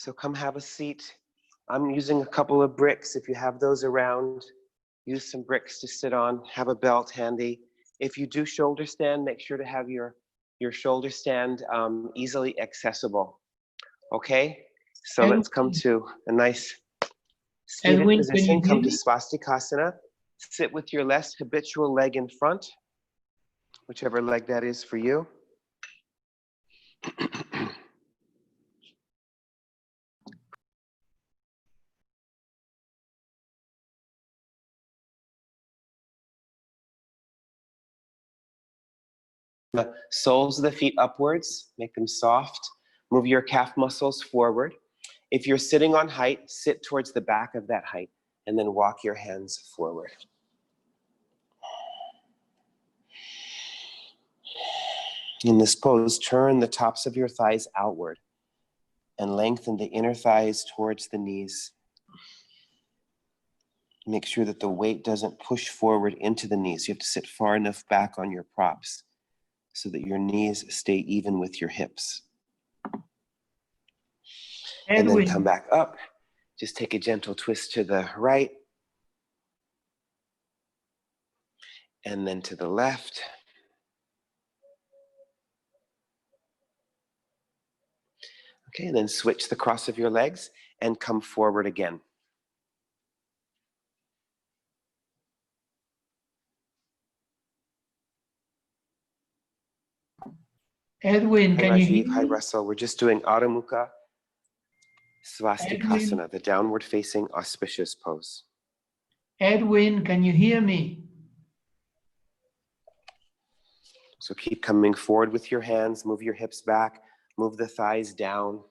So come have a seat. I'm using a couple of bricks. If you have those around, use some bricks to sit on. Have a belt handy. If you do shoulder stand, make sure to have your shoulder stand easily accessible. Okay? So let's come to a nice seated position. Come to Swastikasana. Sit with your less habitual leg in front, whichever leg that is for you. The soles of the feet upwards, make them soft. Move your calf muscles forward. If you're sitting on height, sit towards the back of that height and then walk your hands forward. In this pose, turn the tops of your thighs outward and lengthen the inner thighs towards the knees. Make sure that the weight doesn't push forward into the knees. You have to sit far enough back on your props so that your knees stay even with your hips. And then come back up. Just take a gentle twist to the right. And then to the left. Okay, and then switch the cross of your legs and come forward again. Edwin, can you hear me? Hi, Russell. We're just doing Adho Mukha Swastikasana, the downward facing auspicious pose. Edwin, can you hear me? So keep coming forward with your hands, move your hips back, move the thighs down.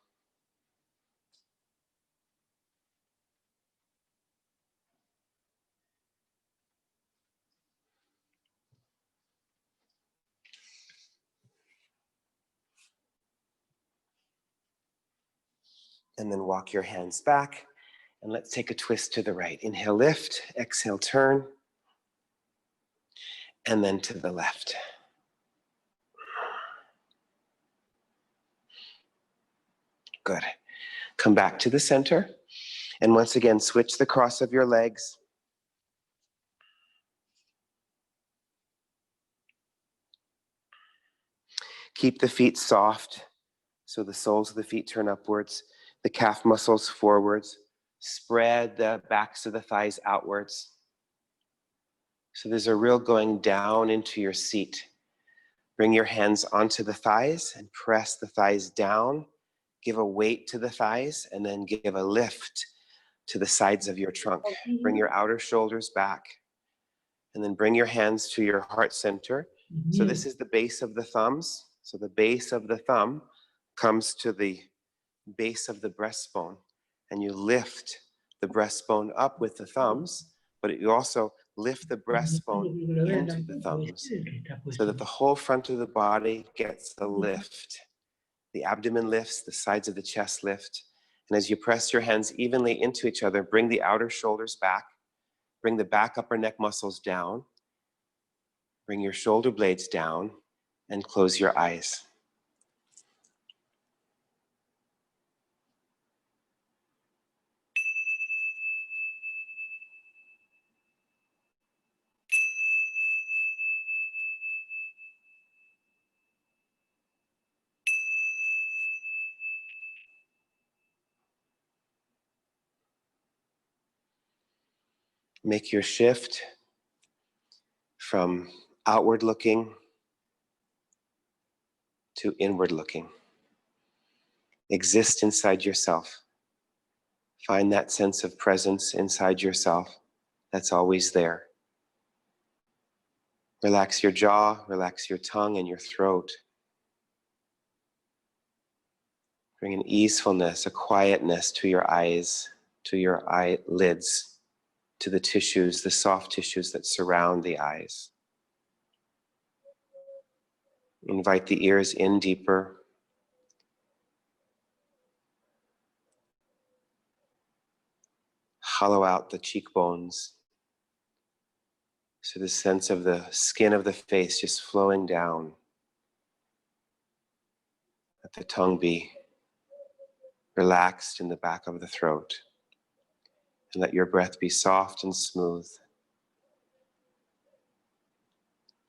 And then walk your hands back. And let's take a twist to the right. Inhale, lift. Exhale, turn. And then to the left. Good. Come back to the center. And once again, switch the cross of your legs. Keep the feet soft, so the soles of the feet turn upwards, the calf muscles forwards. Spread the backs of the thighs outwards. So there's a real going down into your seat. Bring your hands onto the thighs and press the thighs down. Give a weight to the thighs and then give a lift to the sides of your trunk. Bring your outer shoulders back and then bring your hands to your heart center. So this is the base of the thumbs. So the base of the thumb comes to the base of the breastbone, and you lift the breastbone up with the thumbs, but you also lift the breastbone into the thumbs so that the whole front of the body gets a lift. The abdomen lifts, the sides of the chest lift, and as you press your hands evenly into each other, bring the outer shoulders back, bring the back upper neck muscles down, bring your shoulder blades down, and close your eyes. Make your shift from outward looking to inward looking. Exist inside yourself. Find that sense of presence inside yourself that's always there. Relax your jaw, relax your tongue and your throat. Bring an easefulness, a quietness to your eyes, to your eyelids, to the tissues, the soft tissues that surround the eyes. Invite the ears in deeper. Hollow out the cheekbones. So the sense of the skin of the face just flowing down. Let the tongue be relaxed in the back of the throat. And let your breath be soft and smooth.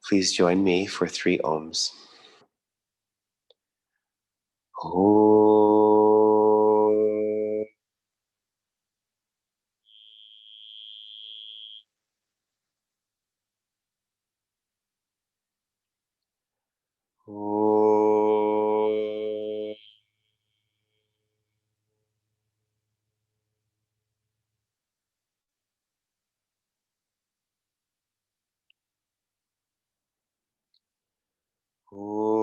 Please join me for 3 ohms. Om. Om. Om.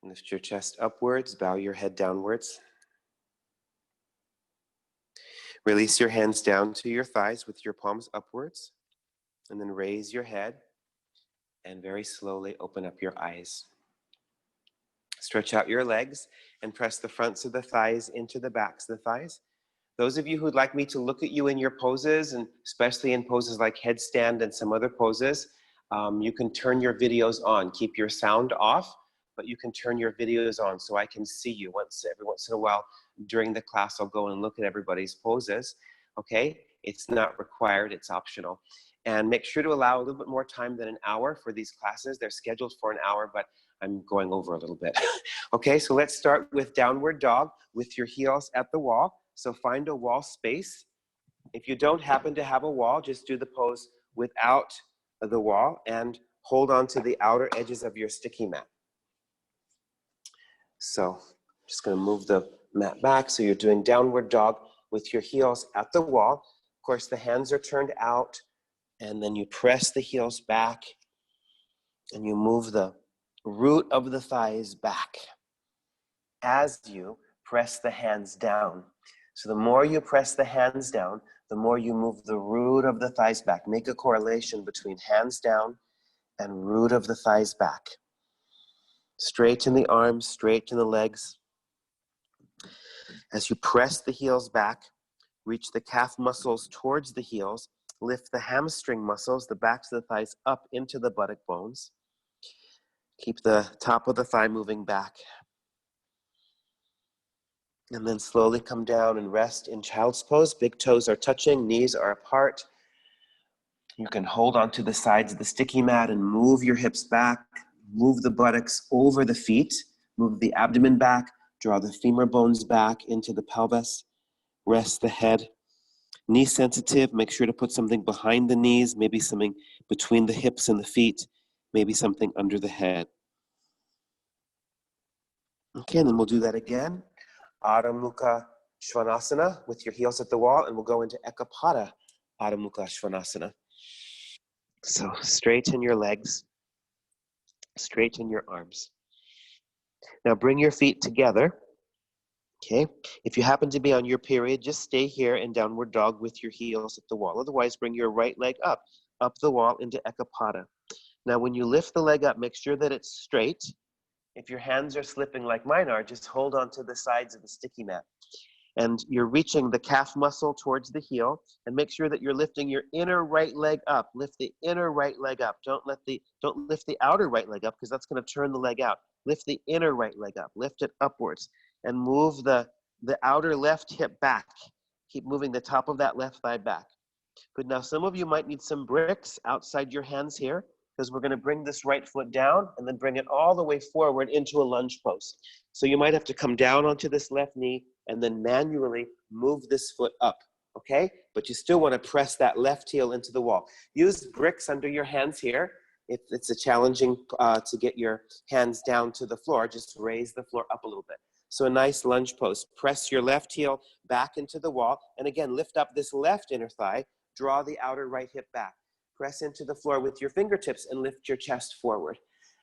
Lift your chest upwards, bow your head downwards. Release your hands down to your thighs with your palms upwards, and then raise your head and very slowly open up your eyes. Stretch out your legs and press the fronts of the thighs into the backs of the thighs. Those of you who'd like me to look at you in your poses, and especially in poses like headstand and some other poses, you can turn your videos on. Keep your sound off, but you can turn your videos on so I can see you. Every once in a while during the class, I'll go and look at everybody's poses. Okay? It's not required, it's optional. And make sure to allow a little bit more time than an hour for these classes. They're scheduled for an hour, but I'm going over a little bit. Okay, so let's start with downward dog with your heels at the wall. So find a wall space. If you don't happen to have a wall, just do the pose without the wall and hold on to the outer edges of your sticky mat. So I'm just going to move the mat back. So you're doing downward dog with your heels at the wall. Of course, the hands are turned out, and then you press the heels back and you move the root of the thighs back as you press the hands down. So the more you press the hands down, the more you move the root of the thighs back. Make a correlation between hands down and root of the thighs back. Straighten the arms, straighten the legs. As you press the heels back, reach the calf muscles towards the heels. Lift the hamstring muscles, the backs of the thighs, up into the buttock bones. Keep the top of the thigh moving back. And then slowly come down and rest in child's pose. Big toes are touching, knees are apart. You can hold onto the sides of the sticky mat and move your hips back. Move the buttocks over the feet. Move the abdomen back. Draw the femur bones back into the pelvis. Rest the head. Knee sensitive, make sure to put something behind the knees, maybe something between the hips and the feet, maybe something under the head. Okay, and then we'll do that again. Adho Mukha Svanasana with your heels at the wall, and we'll go into Ekapada Adho Mukha Svanasana. So straighten your legs, straighten your arms. Now bring your feet together. Okay, if you happen to be on your period, just stay here in downward dog with your heels at the wall. Otherwise, bring your right leg up the wall into Ekapada. Now, when you lift the leg up, make sure that it's straight. If your hands are slipping like mine are, just hold on to the sides of the sticky mat. And you're reaching the calf muscle towards the heel, and make sure that you're lifting your inner right leg up. Lift the inner right leg up. Don't lift the outer right leg up, because that's going to turn the leg out. Lift the inner right leg up. Lift it upwards and move the outer left hip back. Keep moving the top of that left thigh back. Good. Now some of you might need some bricks outside your hands here, because we're going to bring this right foot down and then bring it all the way forward into a lunge pose. So you might have to come down onto this left knee and then manually move this foot up, okay? But you still want to press that left heel into the wall. Use bricks under your hands here. If it's a challenging to get your hands down to the floor, just raise the floor up a little bit. So a nice lunge pose. Press your left heel back into the wall, and again, lift up this left inner thigh. Draw the outer right hip back. Press into the floor with your fingertips and lift your chest forward.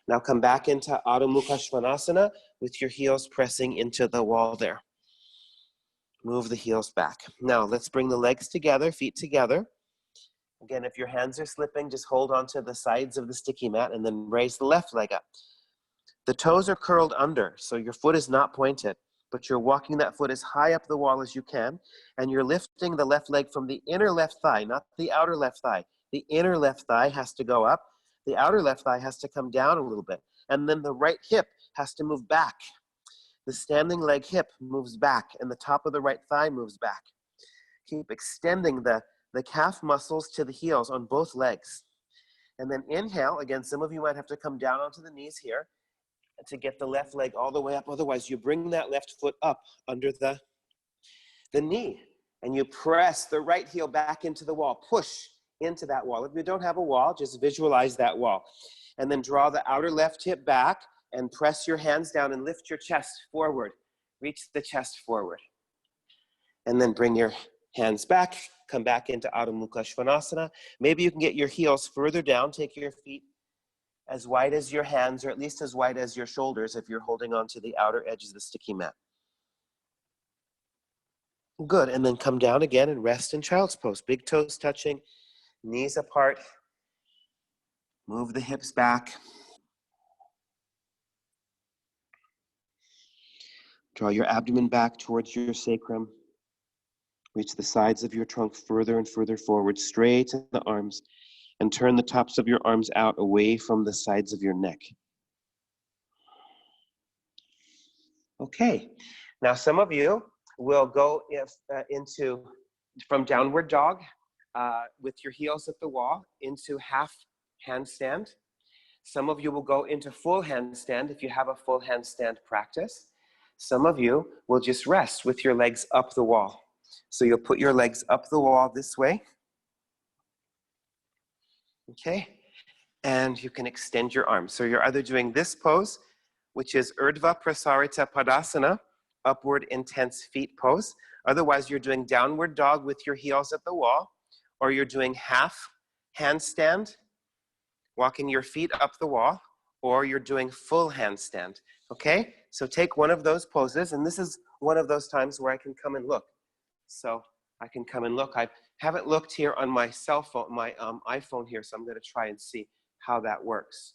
Now come back into Adho Mukha Svanasana with your heels pressing into the wall there. Move the heels back. Now let's bring the legs together, feet together. Again, if your hands are slipping, just hold onto the sides of the sticky mat and then raise the left leg up. The toes are curled under, so your foot is not pointed. but you're walking that foot as high up the wall as you can, and you're lifting the left leg from the inner left thigh, not the outer left thigh. The inner left thigh has to go up. The outer left thigh has to come down a little bit. And then the right hip has to move back. The standing leg hip moves back, and the top of the right thigh moves back. Keep extending the calf muscles to the heels on both legs. And then inhale. Again, some of you might have to come down onto the knees here to get the left leg all the way up. Otherwise, you bring that left foot up under the knee, and you press the right heel back into the wall. Push into that wall. If you don't have a wall, just visualize that wall. And then draw the outer left hip back and press your hands down and lift your chest forward. Reach the chest forward. And then bring your hands back, come back into Adho Mukha Svanasana. Maybe you can get your heels further down, take your feet as wide as your hands, or at least as wide as your shoulders if you're holding on to the outer edge of the sticky mat. Good, and then come down again and rest in child's pose. Big toes touching, knees apart. Move the hips back. Draw your abdomen back towards your sacrum. Reach the sides of your trunk further and further forward, straighten the arms, and turn the tops of your arms out away from the sides of your neck. Okay, now some of you will go from downward dog with your heels at the wall into half handstand. Some of you will go into full handstand if you have a full handstand practice. Some of you will just rest with your legs up the wall. So you'll put your legs up the wall this way. Okay, and you can extend your arms. So you're either doing this pose, which is Urdhva Prasarita Padasana, upward intense feet pose. Otherwise, you're doing downward dog with your heels at the wall, or you're doing half handstand, walking your feet up the wall, or you're doing full handstand. Okay, so take one of those poses, and this is one of those times where I can come and look. So I can come and look. I haven't looked here on my cell phone, my iPhone here, so I'm going to try and see how that works.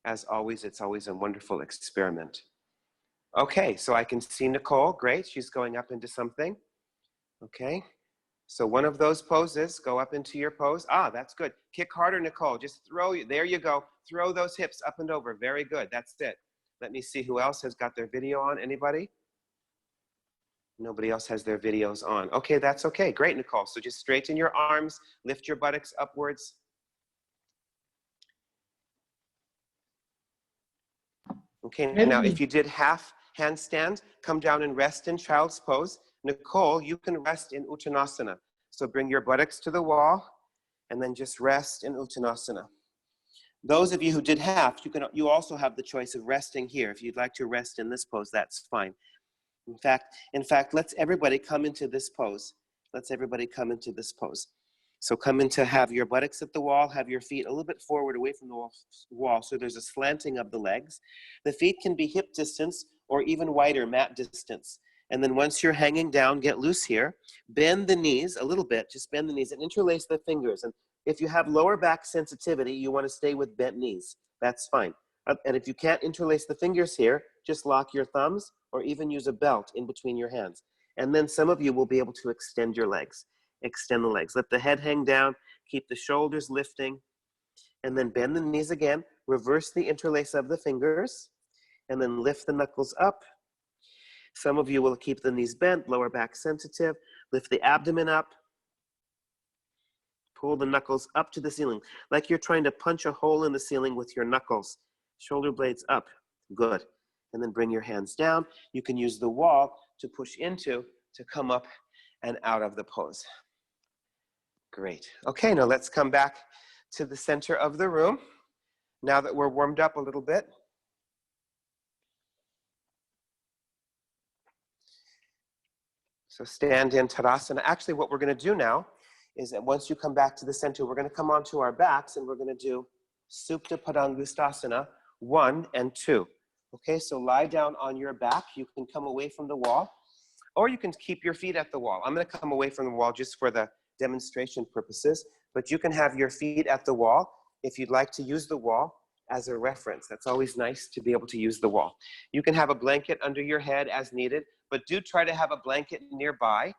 As always, it's always a wonderful experiment. Okay, so I can see Nicole. Great, she's going up into something. Okay, so one of those poses, go up into your pose. Ah, that's good. Kick harder, Nicole. Just throw, there you go. Throw those hips up and over. Very good, that's it. Let me see who else has got their video on. Anybody? Nobody else has their videos on. Okay, that's okay. Great, Nicole. So just straighten your arms, lift your buttocks upwards. Okay, now if you did half handstand, come down and rest in child's pose. Nicole, you can rest in Uttanasana. So bring your buttocks to the wall and then just rest in Uttanasana. Those of you who did half, you also have the choice of resting here. If you'd like to rest in this pose, that's fine. In fact, let's everybody come into this pose. Let's everybody come into this pose. So come into, have your buttocks at the wall, have your feet a little bit forward away from the wall, so there's a slanting of the legs. The feet can be hip distance or even wider, mat distance. And then once you're hanging down, get loose here. Bend the knees a little bit, just bend the knees and interlace the fingers. And if you have lower back sensitivity, you want to stay with bent knees. That's fine. And if you can't interlace the fingers here, just lock your thumbs or even use a belt in between your hands. And then some of you will be able to extend your legs. Extend the legs. Let the head hang down. Keep the shoulders lifting. And then bend the knees again. Reverse the interlace of the fingers. And then lift the knuckles up. Some of you will keep the knees bent, lower back sensitive. Lift the abdomen up. Pull the knuckles up to the ceiling, like you're trying to punch a hole in the ceiling with your knuckles. Shoulder blades up. Good. And then bring your hands down. You can use the wall to push into to come up and out of the pose. Great. Okay, now let's come back to the center of the room. Now that we're warmed up a little bit. So stand in Tadasana. Actually, what we're going to do now is that once you come back to the center, we're going to come onto our backs and we're going to do Supta Padangusthasana 1 and 2. Okay, so lie down on your back. You can come away from the wall, or you can keep your feet at the wall. I'm going to come away from the wall just for the demonstration purposes, but you can have your feet at the wall if you'd like to use the wall as a reference. That's always nice to be able to use the wall. You can have a blanket under your head as needed, but do try to have a blanket nearby.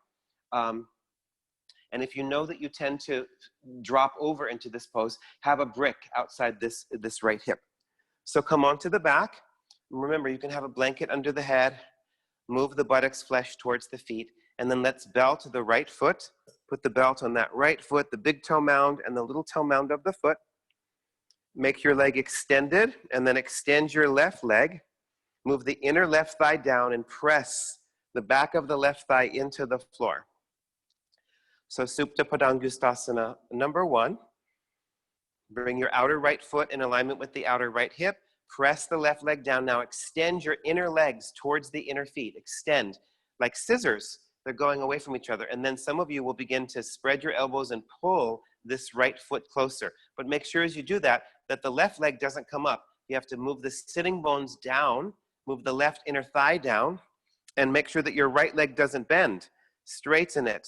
And if you know that you tend to drop over into this pose, have a brick outside this right hip. So come onto the back. Remember, you can have a blanket under the head, move the buttocks flesh towards the feet, and then let's belt the right foot. Put the belt on that right foot, the big toe mound and the little toe mound of the foot. Make your leg extended, and then extend your left leg. Move the inner left thigh down and press the back of the left thigh into the floor. So Supta Padangustasana number 1. Bring your outer right foot in alignment with the outer right hip. Press the left leg down. Now extend your inner legs towards the inner feet. Extend like scissors. They're going away from each other. And then some of you will begin to spread your elbows and pull this right foot closer. But make sure as you do that, that the left leg doesn't come up. You have to move the sitting bones down, move the left inner thigh down, and make sure that your right leg doesn't bend. Straighten it.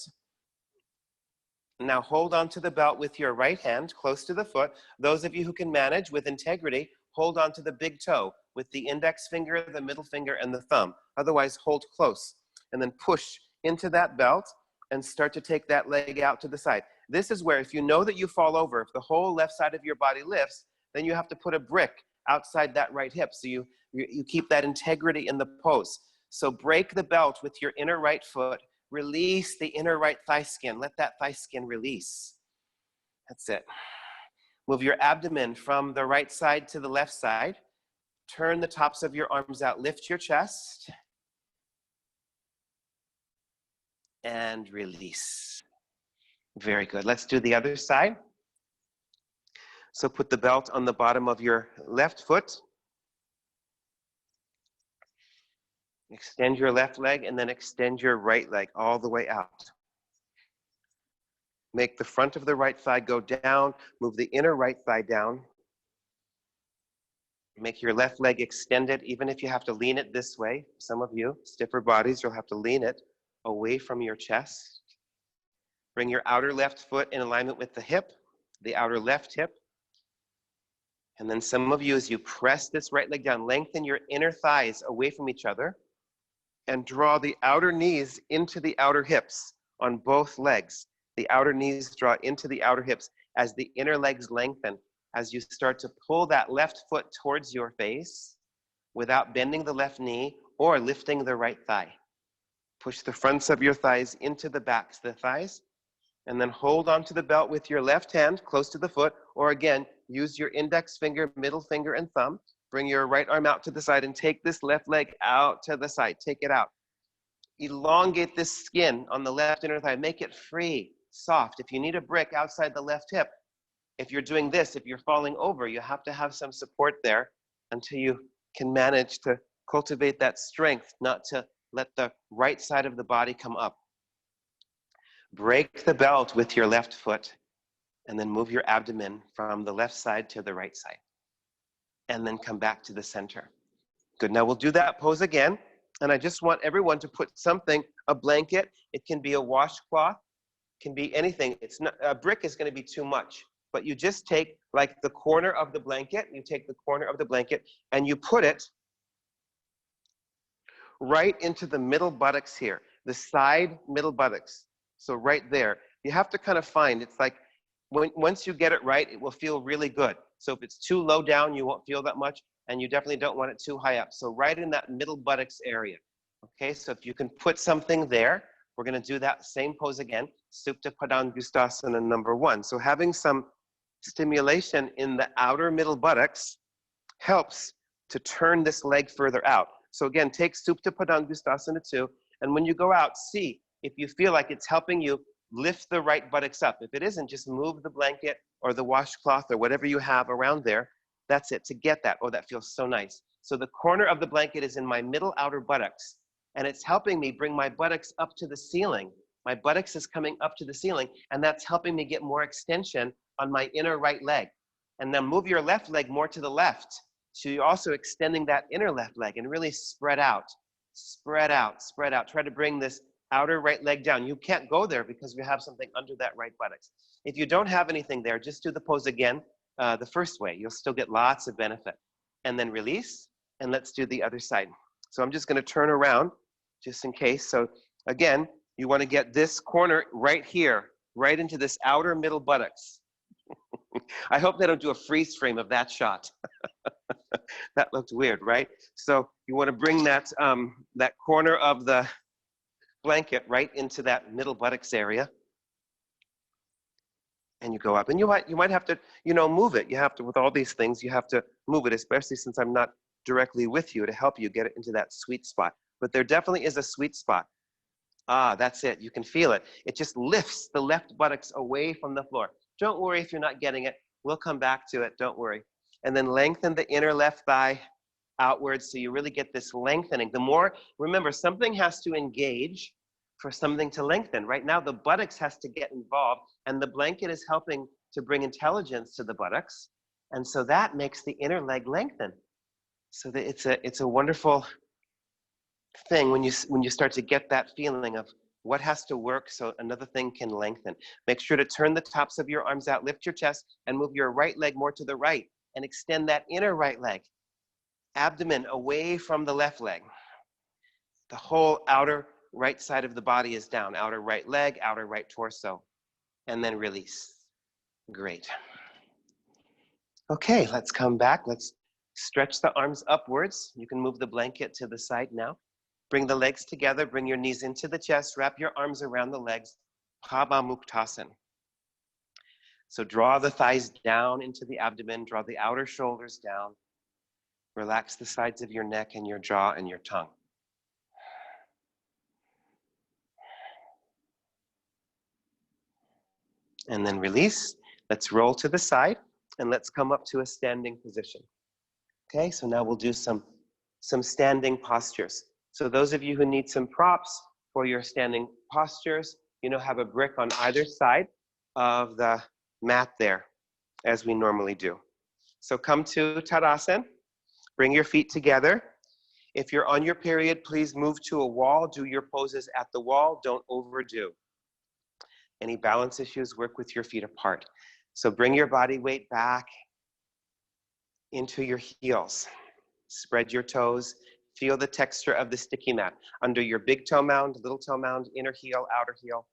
Now hold on to the belt with your right hand close to the foot. Those of you who can manage with integrity, hold on to the big toe with the index finger, the middle finger, and the thumb. Otherwise, hold close. And then push into that belt and start to take that leg out to the side. This is where if you know that you fall over, if the whole left side of your body lifts, then you have to put a brick outside that right hip. So you keep that integrity in the pose. So break the belt with your inner right foot. Release the inner right thigh skin. Let that thigh skin release. That's it. Move your abdomen from the right side to the left side. Turn the tops of your arms out. Lift your chest. And release. Very good. Let's do the other side. So put the belt on the bottom of your left foot. Extend your left leg and then extend your right leg all the way out. Make the front of the right thigh go down. Move the inner right thigh down. Make your left leg extended, even if you have to lean it this way. Some of you, stiffer bodies, you'll have to lean it away from your chest. Bring your outer left foot in alignment with the hip, the outer left hip. And then some of you, as you press this right leg down, lengthen your inner thighs away from each other and draw the outer knees into the outer hips on both legs. The outer knees draw into the outer hips as the inner legs lengthen, as you start to pull that left foot towards your face without bending the left knee or lifting the right thigh. Push the fronts of your thighs into the backs of the thighs, and then hold onto the belt with your left hand close to the foot, or again, use your index finger, middle finger, and thumb. Bring your right arm out to the side and take this left leg out to the side. Take it out. Elongate this skin on the left inner thigh. Make it free, soft. If you need a brick outside the left hip, if you're doing this, if you're falling over, you have to have some support there until you can manage to cultivate that strength, not to let the right side of the body come up. Break the belt with your left foot and then move your abdomen from the left side to the right side. And then come back to the center. Good, now we'll do that pose again. And I just want everyone to put something, a blanket, it can be a washcloth, can be anything. It's not, a brick is gonna be too much, but you just take like the corner of the blanket, you take the corner of the blanket and you put it right into the middle buttocks here, the side middle buttocks. So right there, you have to kind of find, it's like, once you get it right, it will feel really good. So if it's too low down, you won't feel that much, and you definitely don't want it too high up. So right in that middle buttocks area. Okay, so if you can put something there, we're gonna do that same pose again, Supta Padangustasana number 1. So having some stimulation in the outer middle buttocks helps to turn this leg further out. So again, take Supta Padangustasana 2, and when you go out, see if you feel like it's helping you lift the right buttocks up. If it isn't, just move the blanket or the washcloth or whatever you have around there. That's it, to get that. Oh, that feels so nice. So the corner of the blanket is in my middle outer buttocks, and it's helping me bring my buttocks up to the ceiling. My buttocks is coming up to the ceiling, and that's helping me get more extension on my inner right leg. And then move your left leg more to the left. So you're also extending that inner left leg and really spread out, spread out, spread out. Try to bring this outer right leg down. You can't go there because you have something under that right buttocks. If you don't have anything there, just do the pose again the first way. You'll still get lots of benefit. And then release, and let's do the other side. So I'm just gonna turn around just in case. So again, you want to get this corner right here, right into this outer middle buttocks. I hope they don't do a freeze frame of that shot. That looked weird, right? So you want to bring that, that corner of the blanket right into that middle buttocks area. And you go up, and you might have to, move it. You have to, with all these things, you have to move it, especially since I'm not directly with you to help you get it into that sweet spot. But there definitely is a sweet spot. Ah, that's it. You can feel it. It just lifts the left buttocks away from the floor. Don't worry if you're not getting it. We'll come back to it. Don't worry. And then lengthen the inner left thigh outwards so you really get this lengthening. The more, remember, something has to engage for something to lengthen. Right now, the buttocks has to get involved, and the blanket is helping to bring intelligence to the buttocks. And so that makes the inner leg lengthen. So that it's a wonderful thing when you start to get that feeling of what has to work so another thing can lengthen. Make sure to turn the tops of your arms out, lift your chest, and move your right leg more to the right, and extend that inner right leg. Abdomen away from the left leg. The whole outer right side of the body is down. Outer right leg, outer right torso. And then release. Great. Okay, let's come back. Let's stretch the arms upwards. You can move the blanket to the side now. Bring the legs together. Bring your knees into the chest. Wrap your arms around the legs. Pava Muktasan. So draw the thighs down into the abdomen. Draw the outer shoulders down. Relax the sides of your neck and your jaw and your tongue. And then release. Let's roll to the side and let's come up to a standing position. Okay, so now we'll do some standing postures. So those of you who need some props for your standing postures, have a brick on either side of the mat there, as we normally do. So come to Tadasana, bring your feet together. If you're on your period, please move to a wall, do your poses at the wall, don't overdo. Any balance issues, work with your feet apart. So bring your body weight back into your heels. Spread your toes. Feel the texture of the sticky mat. Under your big toe mound, little toe mound, inner heel, outer heel.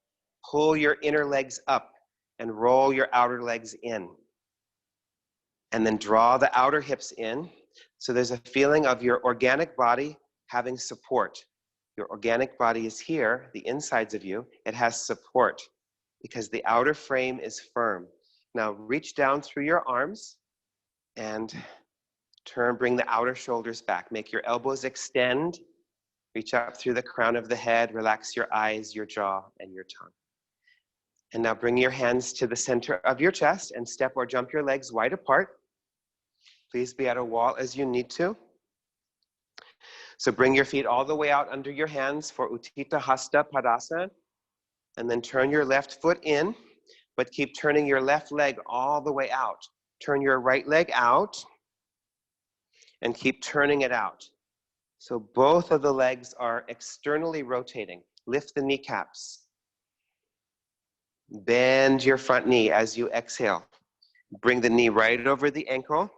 Pull your inner legs up and roll your outer legs in. And then draw the outer hips in. So there's a feeling of your organic body having support. Your organic body is here, the insides of you. It has support because the outer frame is firm. Now reach down through your arms and bring the outer shoulders back. Make your elbows extend. Reach up through the crown of the head. Relax your eyes, your jaw, and your tongue. And now bring your hands to the center of your chest and step or jump your legs wide apart. Please be at a wall as you need to. So bring your feet all the way out under your hands for Utthita Hasta Padasana. And then turn your left foot in, but keep turning your left leg all the way out. Turn your right leg out and keep turning it out. So both of the legs are externally rotating. Lift the kneecaps. Bend your front knee as you exhale. Bring the knee right over the ankle.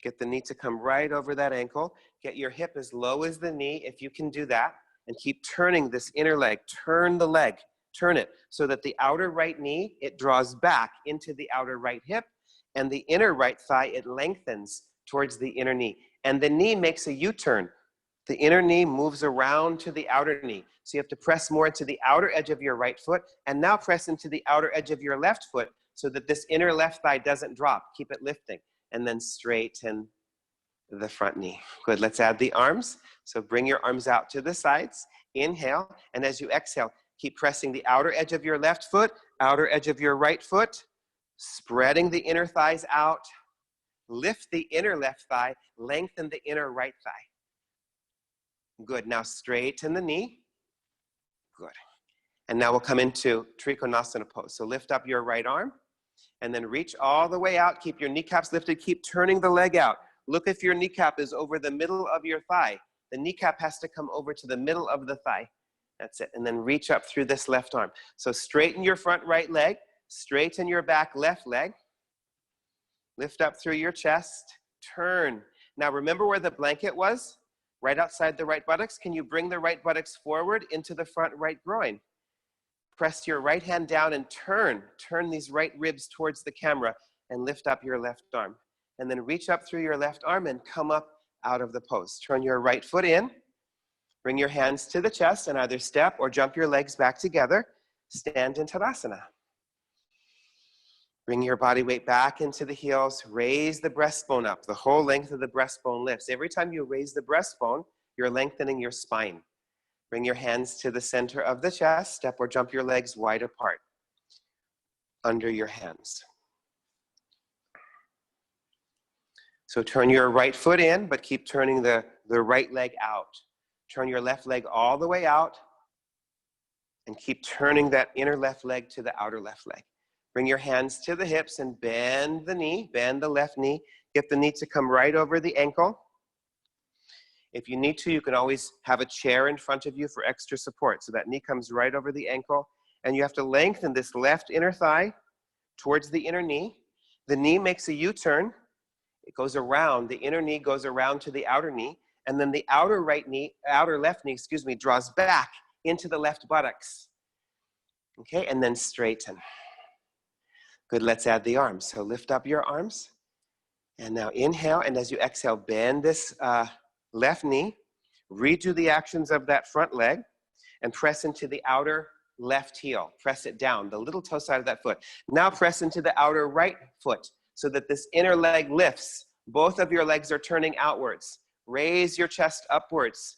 Get the knee to come right over that ankle. Get your hip as low as the knee if you can do that. And keep turning this inner leg. Turn the leg. Turn it so that the outer right knee, it draws back into the outer right hip. And the inner right thigh, it lengthens towards the inner knee. And the knee makes a U-turn. The inner knee moves around to the outer knee. So you have to press more into the outer edge of your right foot and now press into the outer edge of your left foot so that this inner left thigh doesn't drop. Keep it lifting. And then straighten the front knee. Good, let's add the arms. So bring your arms out to the sides. Inhale, and as you exhale, keep pressing the outer edge of your left foot, outer edge of your right foot, spreading the inner thighs out. Lift the inner left thigh, lengthen the inner right thigh. Good, now straighten the knee. Good. And now we'll come into Trikonasana pose. So lift up your right arm and then reach all the way out. Keep your kneecaps lifted. Keep turning the leg out. Look if your kneecap is over the middle of your thigh. The kneecap has to come over to the middle of the thigh. That's it. And then reach up through this left arm. So straighten your front right leg. Straighten your back left leg. Lift up through your chest. Turn. Now remember where the blanket was? Right outside the right buttocks, can you bring the right buttocks forward into the front right groin? Press your right hand down and turn these right ribs towards the camera and lift up your left arm. And then reach up through your left arm and come up out of the pose. Turn your right foot in, bring your hands to the chest and either step or jump your legs back together. Stand in Tadasana. Bring your body weight back into the heels, raise the breastbone up. The whole length of the breastbone lifts. Every time you raise the breastbone, you're lengthening your spine. Bring your hands to the center of the chest, step or jump your legs wide apart under your hands. So turn your right foot in, but keep turning the right leg out. Turn your left leg all the way out and keep turning that inner left leg to the outer left leg. Bring your hands to the hips and bend the knee, bend the left knee. Get the knee to come right over the ankle. If you need to, you can always have a chair in front of you for extra support. So that knee comes right over the ankle. And you have to lengthen this left inner thigh towards the inner knee. The knee makes a U-turn. It goes around, the inner knee goes around to the outer knee. And then the outer left knee, draws back into the left buttocks. Okay, and then straighten. Good, let's add the arms. So lift up your arms. And now inhale, and as you exhale, bend this left knee. Redo the actions of that front leg and press into the outer left heel. Press it down, the little toe side of that foot. Now press into the outer right foot so that this inner leg lifts. Both of your legs are turning outwards. Raise your chest upwards.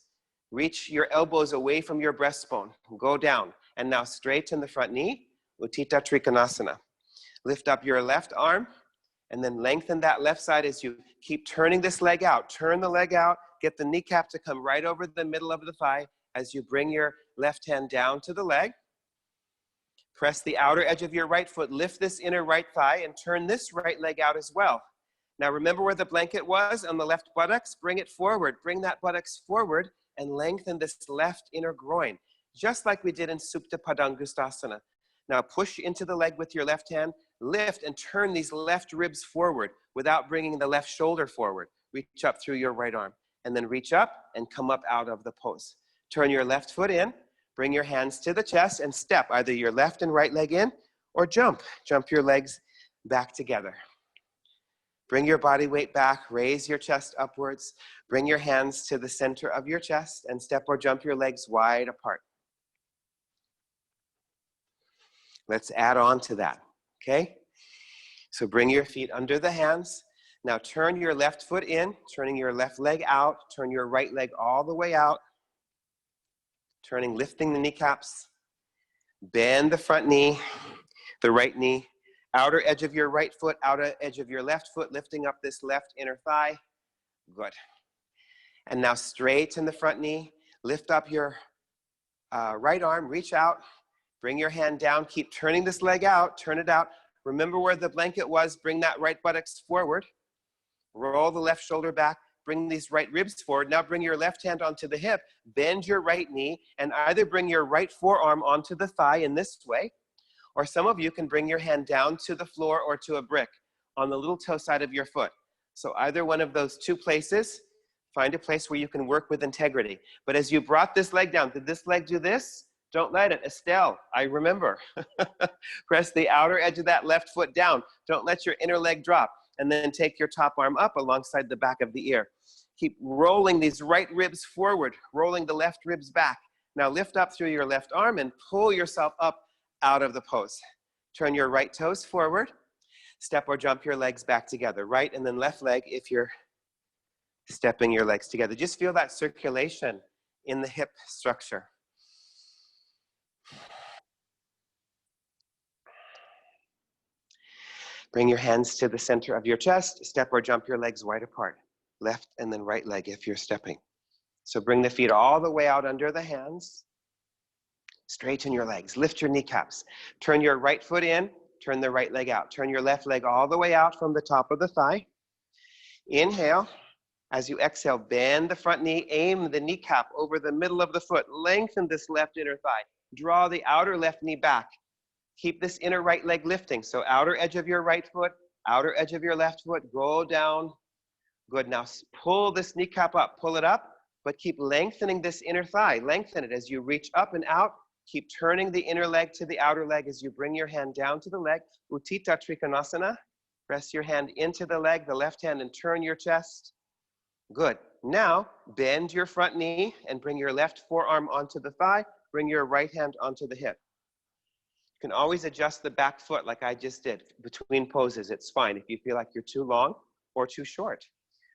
Reach your elbows away from your breastbone. Go down. And now straighten the front knee, Utthita Trikonasana. Lift up your left arm and then lengthen that left side as you keep turning this leg out. Turn the leg out, get the kneecap to come right over the middle of the thigh as you bring your left hand down to the leg. Press the outer edge of your right foot, lift this inner right thigh and turn this right leg out as well. Now remember where the blanket was on the left buttocks? Bring it forward, bring that buttocks forward and lengthen this left inner groin, just like we did in Supta Padangusthasana. Now push into the leg with your left hand, lift and turn these left ribs forward without bringing the left shoulder forward. Reach up through your right arm and then reach up and come up out of the pose. Turn your left foot in, bring your hands to the chest and step either your left and right leg in or jump your legs back together. Bring your body weight back, raise your chest upwards, bring your hands to the center of your chest and step or jump your legs wide apart. Let's add on to that, okay? So bring your feet under the hands. Now turn your left foot in, turning your left leg out, turn your right leg all the way out, lifting the kneecaps, bend the front knee, the right knee, outer edge of your right foot, outer edge of your left foot, lifting up this left inner thigh. Good. And now straighten the front knee, lift up your right arm, reach out, bring your hand down, keep turning this leg out, turn it out. Remember where the blanket was, bring that right buttocks forward. Roll the left shoulder back, bring these right ribs forward. Now bring your left hand onto the hip, bend your right knee, and either bring your right forearm onto the thigh in this way, or some of you can bring your hand down to the floor or to a brick on the little toe side of your foot. So either one of those two places, find a place where you can work with integrity. But as you brought this leg down, did this leg do this? Don't let it. Estelle, I remember. Press the outer edge of that left foot down. Don't let your inner leg drop. And then take your top arm up alongside the back of the ear. Keep rolling these right ribs forward, rolling the left ribs back. Now lift up through your left arm and pull yourself up out of the pose. Turn your right toes forward. Step or jump your legs back together. Right and then left leg if you're stepping your legs together. Just feel that circulation in the hip structure. Bring your hands to the center of your chest, step or jump your legs wide apart. Left and then right leg if you're stepping. So bring the feet all the way out under the hands. Straighten your legs, lift your kneecaps. Turn your right foot in, turn the right leg out. Turn your left leg all the way out from the top of the thigh. Inhale. As you exhale, bend the front knee, aim the kneecap over the middle of the foot. Lengthen this left inner thigh. Draw the outer left knee back. Keep this inner right leg lifting. So outer edge of your right foot, outer edge of your left foot, go down. Good, now pull this kneecap up, pull it up, but keep lengthening this inner thigh. Lengthen it as you reach up and out. Keep turning the inner leg to the outer leg as you bring your hand down to the leg. Utthita Trikonasana. Press your hand into the leg, the left hand, and turn your chest. Good. Now, bend your front knee and bring your left forearm onto the thigh. Bring your right hand onto the hip. You can always adjust the back foot like I just did. Between poses, it's fine if you feel like you're too long or too short.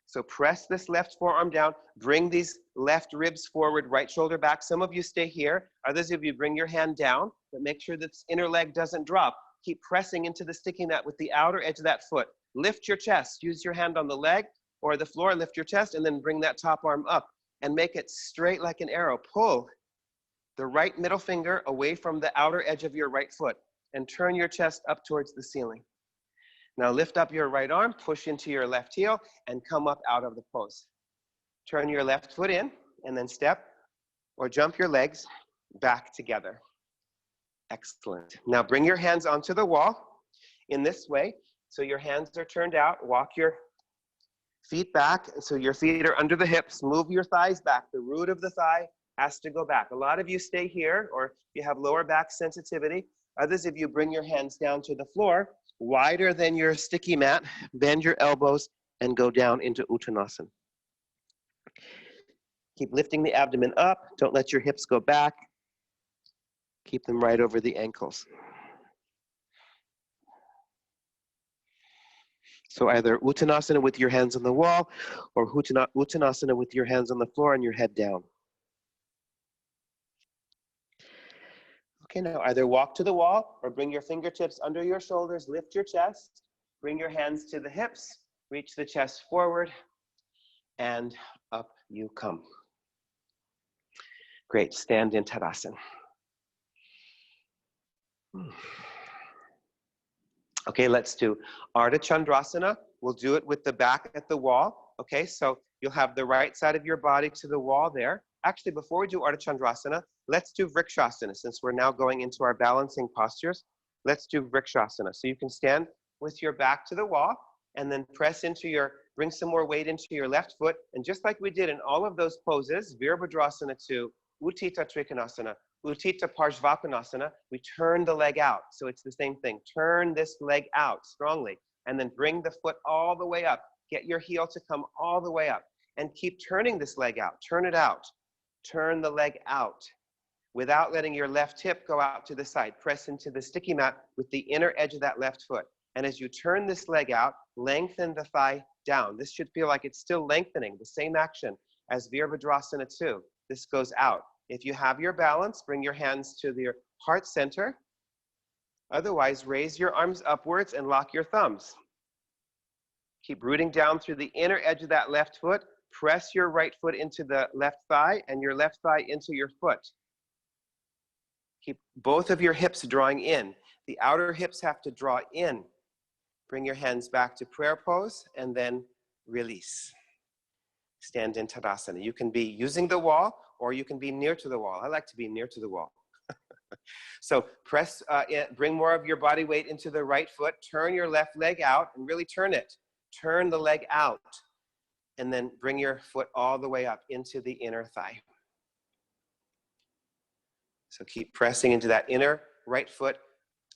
So press this left forearm down. Bring these left ribs forward, right shoulder back. Some of you stay here. Others of you bring your hand down, but make sure this inner leg doesn't drop. Keep pressing into the sticky mat with the outer edge of that foot. Lift your chest. Use your hand on the leg or the floor. Lift your chest and then bring that top arm up and make it straight like an arrow. Pull the right middle finger away from the outer edge of your right foot and turn your chest up towards the ceiling. Now lift up your right arm, push into your left heel, and come up out of the pose. Turn your left foot in, and then step or jump your legs back together. Excellent. Now bring your hands onto the wall in this way. So your hands are turned out. Walk your feet back, so your feet are under the hips. Move your thighs back. The root of the thigh has to go back. A lot of you stay here, or you have lower back sensitivity. Others of you bring your hands down to the floor, wider than your sticky mat, bend your elbows, and go down into Uttanasana. Keep lifting the abdomen up. Don't let your hips go back. Keep them right over the ankles. So either Uttanasana with your hands on the wall, or Uttanasana with your hands on the floor and your head down. Okay, now either walk to the wall or bring your fingertips under your shoulders, lift your chest, bring your hands to the hips, reach the chest forward, and up you come. Great, stand in Tadasana. Okay, let's do Ardha Chandrasana. We'll do it with the back at the wall. Okay, so you'll have the right side of your body to the wall there. Actually, before we do Ardha Chandrasana, let's do Vrikshasana. Since we're now going into our balancing postures, let's do Vrikshasana. So you can stand with your back to the wall and then bring some more weight into your left foot. And just like we did in all of those poses, Virabhadrasana to Utthita Trikonasana, Utthita Parshvakonasana, we turn the leg out. So it's the same thing. Turn this leg out strongly and then bring the foot all the way up. Get your heel to come all the way up and keep turning this leg out. Turn it out. Turn the leg out without letting your left hip go out to the side. Press into the sticky mat with the inner edge of that left foot. And as you turn this leg out, lengthen the thigh down. This should feel like it's still lengthening, the same action as Virabhadrasana 2. This goes out. If you have your balance, bring your hands to your heart center. Otherwise, raise your arms upwards and lock your thumbs. Keep rooting down through the inner edge of that left foot. Press your right foot into the left thigh and your left thigh into your foot. Keep both of your hips drawing in. The outer hips have to draw in. Bring your hands back to prayer pose and then release. Stand in Tadasana. You can be using the wall or you can be near to the wall. I like to be near to the wall. So bring more of your body weight into the right foot. Turn your left leg out and really turn it. Turn the leg out. And then bring your foot all the way up into the inner thigh. So keep pressing into that inner right foot.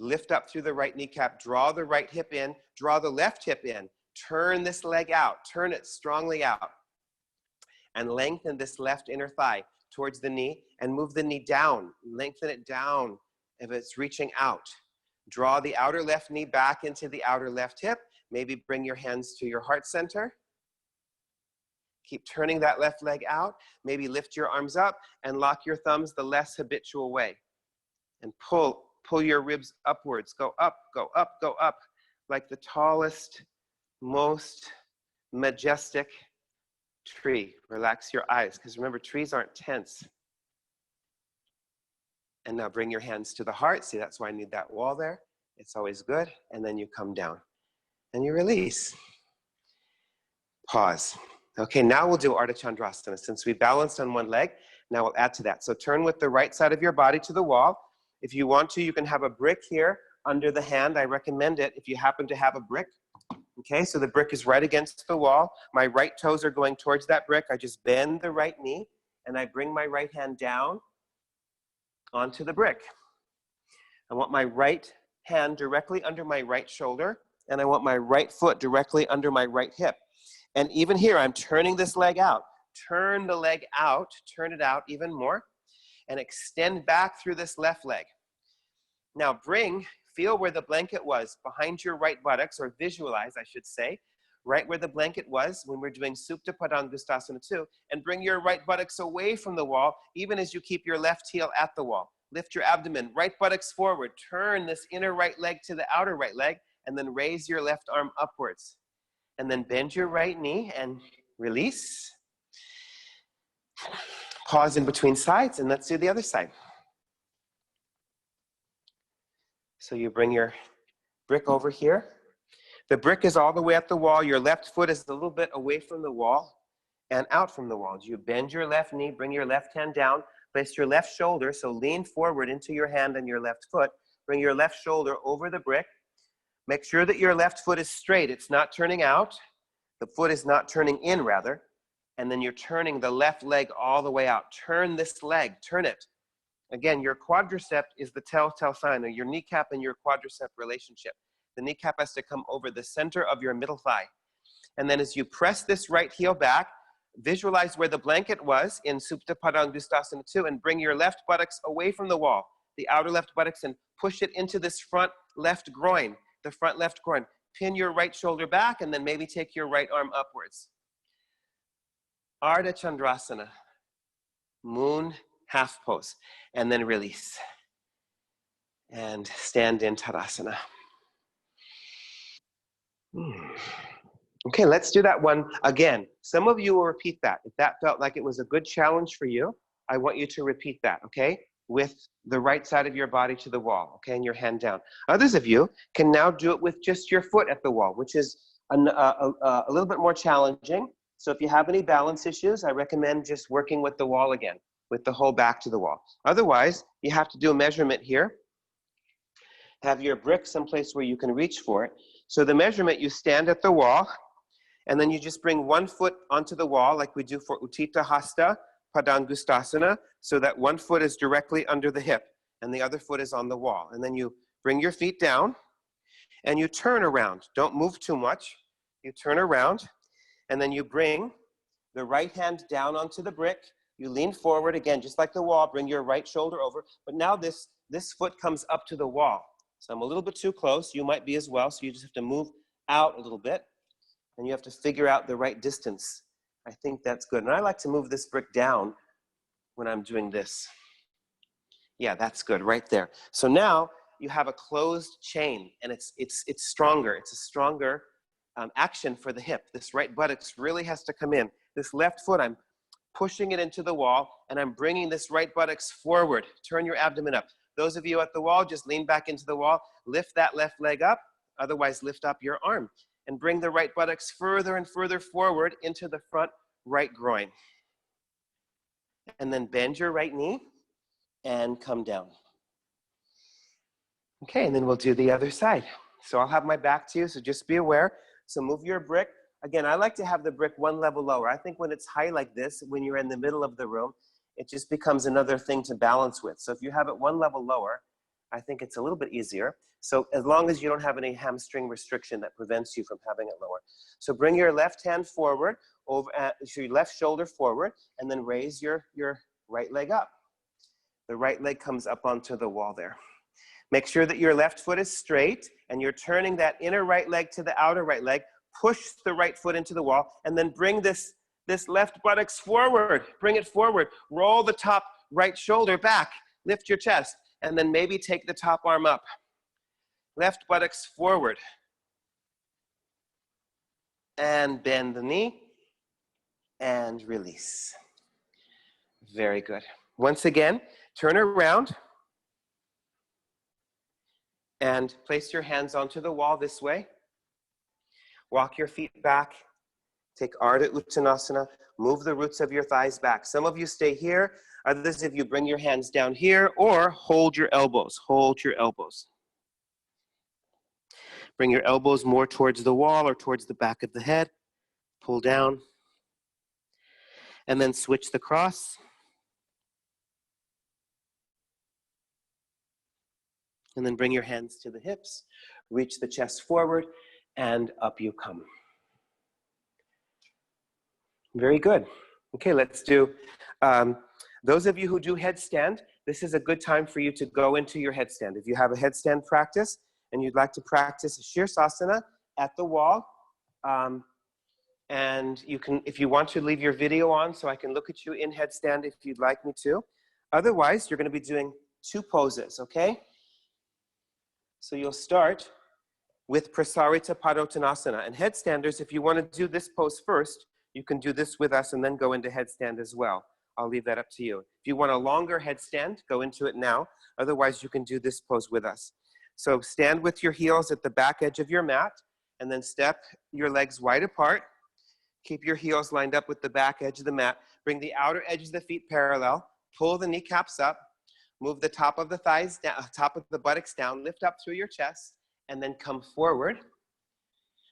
Lift up through the right kneecap. Draw the right hip in. Draw the left hip in. Turn this leg out. Turn it strongly out. And lengthen this left inner thigh towards the knee and move the knee down. Lengthen it down if it's reaching out. Draw the outer left knee back into the outer left hip. Maybe bring your hands to your heart center. Keep turning that left leg out. Maybe lift your arms up and lock your thumbs the less habitual way. And pull your ribs upwards. Go up, go up, go up. Like the tallest, most majestic tree. Relax your eyes, because remember, trees aren't tense. And now bring your hands to the heart. See, that's why I need that wall there. It's always good. And then you come down. And you release. Pause. Okay, now we'll do Ardha Chandrasana. Since we balanced on one leg, now we'll add to that. So turn with the right side of your body to the wall. If you want to, you can have a brick here under the hand. I recommend it if you happen to have a brick. Okay, so the brick is right against the wall. My right toes are going towards that brick. I just bend the right knee and I bring my right hand down onto the brick. I want my right hand directly under my right shoulder, and I want my right foot directly under my right hip. And even here, I'm turning this leg out. Turn the leg out, turn it out even more, and extend back through this left leg. Now feel where the blanket was behind your right buttocks, or visualize, I should say, right where the blanket was when we're doing Supta Padangustasana 2, and bring your right buttocks away from the wall, even as you keep your left heel at the wall. Lift your abdomen, right buttocks forward, turn this inner right leg to the outer right leg, and then raise your left arm upwards. And then bend your right knee and release. Pause in between sides, and let's do the other side. So you bring your brick over here. The brick is all the way at the wall. Your left foot is a little bit away from the wall and out from the wall. You bend your left knee, bring your left hand down, place your left shoulder, so lean forward into your hand and your left foot. Bring your left shoulder over the brick. Make sure that your left foot is straight. It's not turning out. The foot is not turning in, rather. And then you're turning the left leg all the way out. Turn this leg, turn it. Again, your quadricep is the telltale sign of your kneecap and your quadricep relationship. The kneecap has to come over the center of your middle thigh. And then as you press this right heel back, visualize where the blanket was in Supta Padangustasana 2 and bring your left buttocks away from the wall, the outer left buttocks, and push it into this front left groin, the front left groin. Pin your right shoulder back and then maybe take your right arm upwards. Ardha Chandrasana, moon half pose, and then release. And stand in Tadasana. Okay, let's do that one again. Some of you will repeat that. If that felt like it was a good challenge for you, I want you to repeat that, okay? With the right side of your body to the wall, okay, and your hand down. Others of you can now do it with just your foot at the wall, which is a little bit more challenging. So if you have any balance issues, I recommend just working with the wall again, with the whole back to the wall. Otherwise, you have to do a measurement here. Have your brick someplace where you can reach for it. So the measurement, you stand at the wall, and then you just bring one foot onto the wall like we do for Utthita Hasta Padangustasana, so that one foot is directly under the hip and the other foot is on the wall. And then you bring your feet down and you turn around. Don't move too much. You turn around and then you bring the right hand down onto the brick. You lean forward again, just like the wall. Bring your right shoulder over. But now this foot comes up to the wall. So I'm a little bit too close. You might be as well. So you just have to move out a little bit. And you have to figure out the right distance. I think that's good. And I like to move this brick down when I'm doing this. Yeah, that's good, right there. So now you have a closed chain, and it's stronger. It's a stronger action for the hip. This right buttocks really has to come in. This left foot, I'm pushing it into the wall, and I'm bringing this right buttocks forward. Turn your abdomen up. Those of you at the wall, just lean back into the wall. Lift that left leg up. Otherwise, lift up your arm. And bring the right buttocks further and further forward into the front right groin. And then bend your right knee and come down. Okay, and then we'll do the other side. So I'll have my back to you, so just be aware. So move your brick. Again, I like to have the brick one level lower. I think when it's high like this, when you're in the middle of the room, it just becomes another thing to balance with. So if you have it one level lower, I think it's a little bit easier. So as long as you don't have any hamstring restriction that prevents you from having it lower. So bring your left hand forward, over your left shoulder forward, and then raise your right leg up. The right leg comes up onto the wall there. Make sure that your left foot is straight, and you're turning that inner right leg to the outer right leg. Push the right foot into the wall, and then bring this left buttocks forward. Bring it forward. Roll the top right shoulder back. Lift your chest, and then maybe take the top arm up. Left buttocks forward. And bend the knee. And release. Very good. Once again, turn around. And place your hands onto the wall this way. Walk your feet back. Take Ardha Uttanasana. Move the roots of your thighs back. Some of you stay here. Others of you bring your hands down here or hold your elbows. Hold your elbows. Bring your elbows more towards the wall or towards the back of the head. Pull down. And then switch the cross. And then bring your hands to the hips. Reach the chest forward and up you come. Very good. Okay, let's do, those of you who do headstand, this is a good time for you to go into your headstand. If you have a headstand practice and you'd like to practice Shirsasana at the wall, and you can, if you want to, leave your video on so I can look at you in headstand if you'd like me to. Otherwise, you're going to be doing 2 poses, okay? So you'll start with Prasarita Padottanasana. And headstanders, if you want to do this pose first, you can do this with us and then go into headstand as well. I'll leave that up to you. If you want a longer headstand, go into it now. Otherwise, you can do this pose with us. So stand with your heels at the back edge of your mat, and then step your legs wide apart. Keep your heels lined up with the back edge of the mat. Bring the outer edges of the feet parallel. Pull the kneecaps up. Move the top of the thighs down, top of the buttocks down. Lift up through your chest, and then come forward.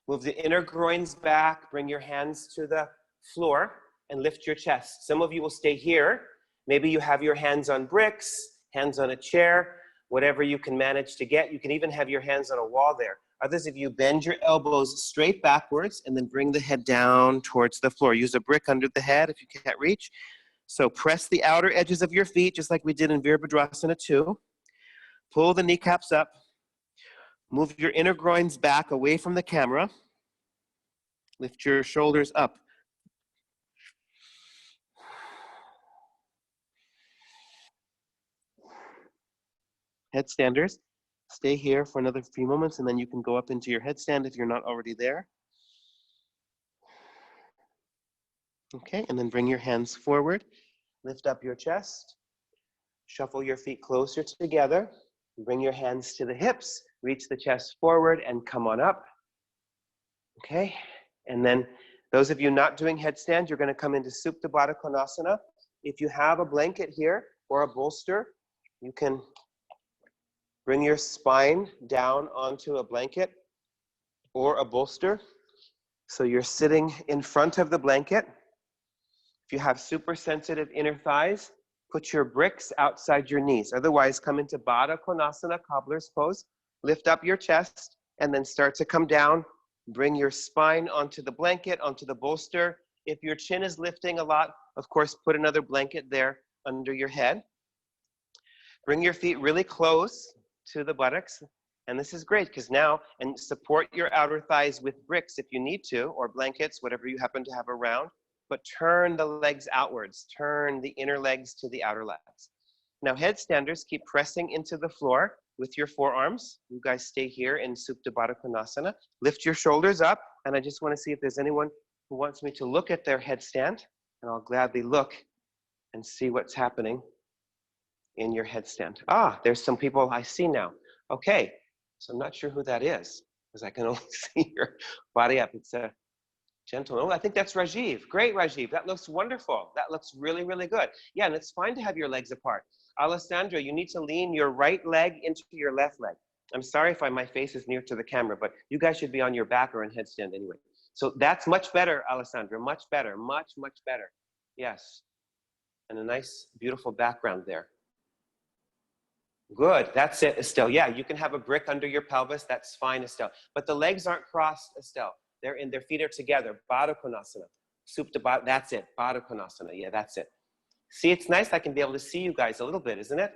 Move the inner groins back. Bring your hands to the floor and lift your chest. Some of you will stay here. Maybe you have your hands on bricks, hands on a chair, whatever you can manage to get. You can even have your hands on a wall there. Others of you bend your elbows straight backwards and then bring the head down towards the floor. Use a brick under the head if you can't reach. So press the outer edges of your feet just like we did in Virabhadrasana 2. Pull the kneecaps up. Move your inner groins back away from the camera. Lift your shoulders up. Headstanders, stay here for another few moments and then you can go up into your headstand if you're not already there. Okay, and then bring your hands forward. Lift up your chest. Shuffle your feet closer together. Bring your hands to the hips. Reach the chest forward and come on up. Okay, and then those of you not doing headstand, you're going to come into Supta Baddha Konasana. If you have a blanket here or a bolster, you can bring your spine down onto a blanket or a bolster. So you're sitting in front of the blanket. If you have super sensitive inner thighs, put your bricks outside your knees. Otherwise, come into Baddha Konasana, cobbler's pose. Lift up your chest and then start to come down. Bring your spine onto the blanket, onto the bolster. If your chin is lifting a lot, of course, put another blanket there under your head. Bring your feet really close to the buttocks. And this is great because now, and support your outer thighs with bricks if you need to, or blankets, whatever you happen to have around. But turn the legs outwards. Turn the inner legs to the outer legs. Now, headstanders, keep pressing into the floor with your forearms. You guys stay here in Supta Baddha Konasana. Lift your shoulders up, and I just want to see if there's anyone who wants me to look at their headstand, and I'll gladly look and see what's happening in your headstand. Ah, there's some people I see now. Okay, so I'm not sure who that is, because I can only see your body up. It's a gentleman. Oh, I think that's Rajiv. Great, Rajiv. That looks wonderful. That looks really, really good. Yeah, and it's fine to have your legs apart. Alessandro, you need to lean your right leg into your left leg. I'm sorry if my face is near to the camera, but you guys should be on your back or in headstand anyway. So that's much better, Alessandro. Much better. Much, much better. Yes. And a nice, beautiful background there. Good. That's it, Estelle. Yeah, you can have a brick under your pelvis. That's fine, Estelle. But the legs aren't crossed, Estelle. They're in, their feet are together. Baddha Konasana. Supta Baddha. That's it. Baddha Konasana. Yeah, that's it. See, it's nice I can be able to see you guys a little bit, isn't it?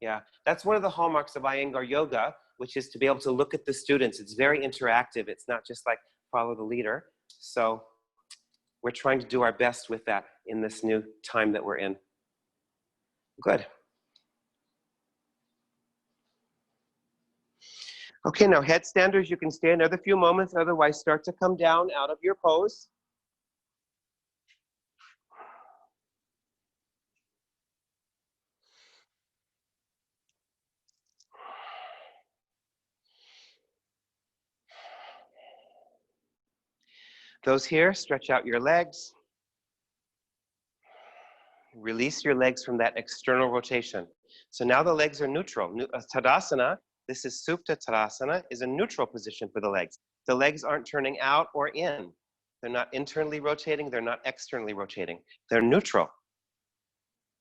Yeah, that's one of the hallmarks of Iyengar yoga, which is to be able to look at the students. It's very interactive. It's not just like follow the leader. So we're trying to do our best with that in this new time that we're in. Good. Okay, now headstanders, you can stay another few moments, otherwise start to come down out of your pose. Those here, stretch out your legs. Release your legs from that external rotation. So now the legs are neutral. Tadasana, This is Supta Tadasana, is a neutral position for the legs. The legs aren't turning out or in. They're not internally rotating, they're not externally rotating. They're neutral,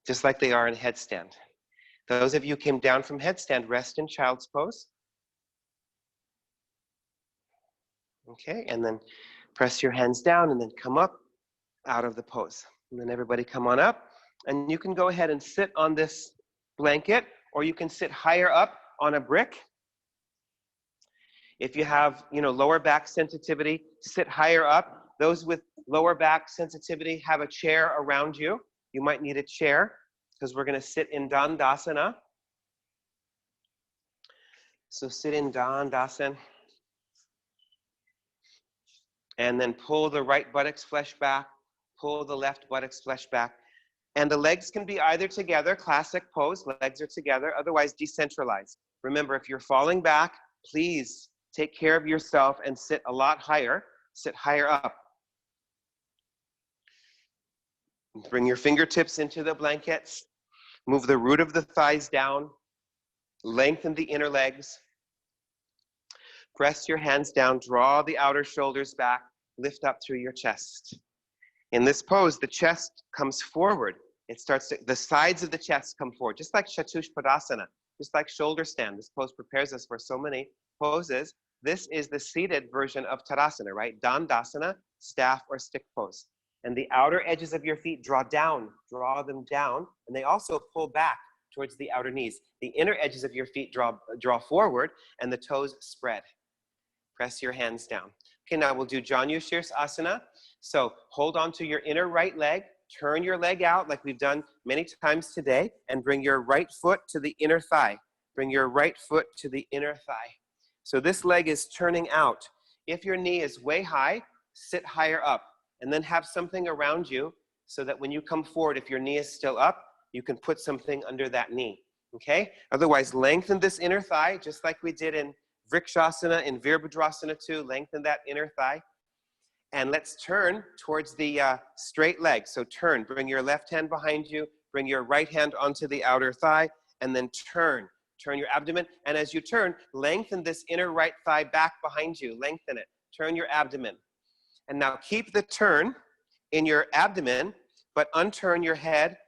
just like they are in headstand. Those of you who came down from headstand, rest in child's pose. Okay, and then press your hands down and then come up out of the pose. And then everybody come on up. And you can go ahead and sit on this blanket, or you can sit higher up on a brick. If you have, lower back sensitivity, sit higher up. Those with lower back sensitivity have a chair around you. You might need a chair because we're going to sit in Dandasana. So sit in Dandasana. And then pull the right buttocks flesh back, pull the left buttocks flesh back. And the legs can be either together, classic pose, legs are together, otherwise decentralized. Remember, if you're falling back, please take care of yourself and sit a lot higher, sit higher up. Bring your fingertips into the blankets, move the root of the thighs down, lengthen the inner legs, press your hands down, draw the outer shoulders back, lift up through your chest. In this pose, the chest comes forward. The sides of the chest come forward, just like Chatushpadasana, just like shoulder stand. This pose prepares us for so many poses. This is the seated version of Tadasana, right? Dandasana, staff or stick pose. And the outer edges of your feet draw them down, and they also pull back towards the outer knees. The inner edges of your feet draw forward, and the toes spread. Press your hands down. Okay, now we'll do Janu Shirsasana. So hold on to your inner right leg, turn your leg out like we've done many times today, and bring your right foot to the inner thigh. Bring your right foot to the inner thigh. So this leg is turning out. If your knee is way high, sit higher up, and then have something around you so that when you come forward, if your knee is still up, you can put something under that knee, okay? Otherwise, lengthen this inner thigh, just like we did in Vrikshasana, in Virabhadrasana too, lengthen that inner thigh. And let's turn towards the straight leg. So turn, bring your left hand behind you, bring your right hand onto the outer thigh, and then turn. Turn your abdomen, and as you turn, lengthen this inner right thigh back behind you, lengthen it. Turn your abdomen. And now keep the turn in your abdomen, but unturn your head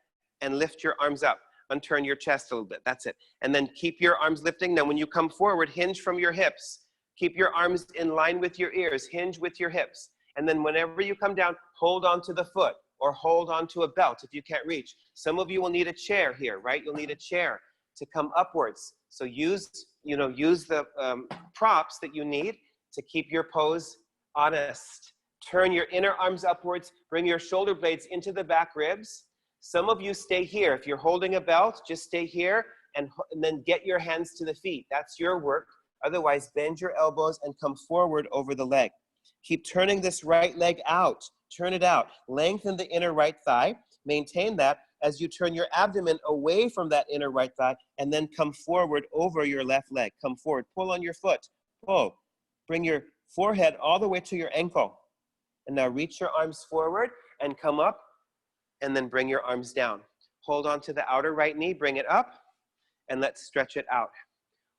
and lift your arms up. Unturn your chest a little bit, that's it. And then keep your arms lifting. Now when you come forward, hinge from your hips. Keep your arms in line with your ears, hinge with your hips. And then whenever you come down, hold onto the foot or hold onto a belt if you can't reach. Some of you will need a chair here, right? You'll need a chair to come upwards. So use the props that you need to keep your pose honest. Turn your inner arms upwards, bring your shoulder blades into the back ribs. Some of you stay here. If you're holding a belt, just stay here and then get your hands to the feet. That's your work. Otherwise, bend your elbows and come forward over the leg. Keep turning this right leg out. Turn it out. Lengthen the inner right thigh. Maintain that as you turn your abdomen away from that inner right thigh and then come forward over your left leg. Come forward. Pull on your foot. Pull. Bring your forehead all the way to your ankle. And now reach your arms forward and come up and then bring your arms down. Hold on to the outer right knee. Bring it up and let's stretch it out.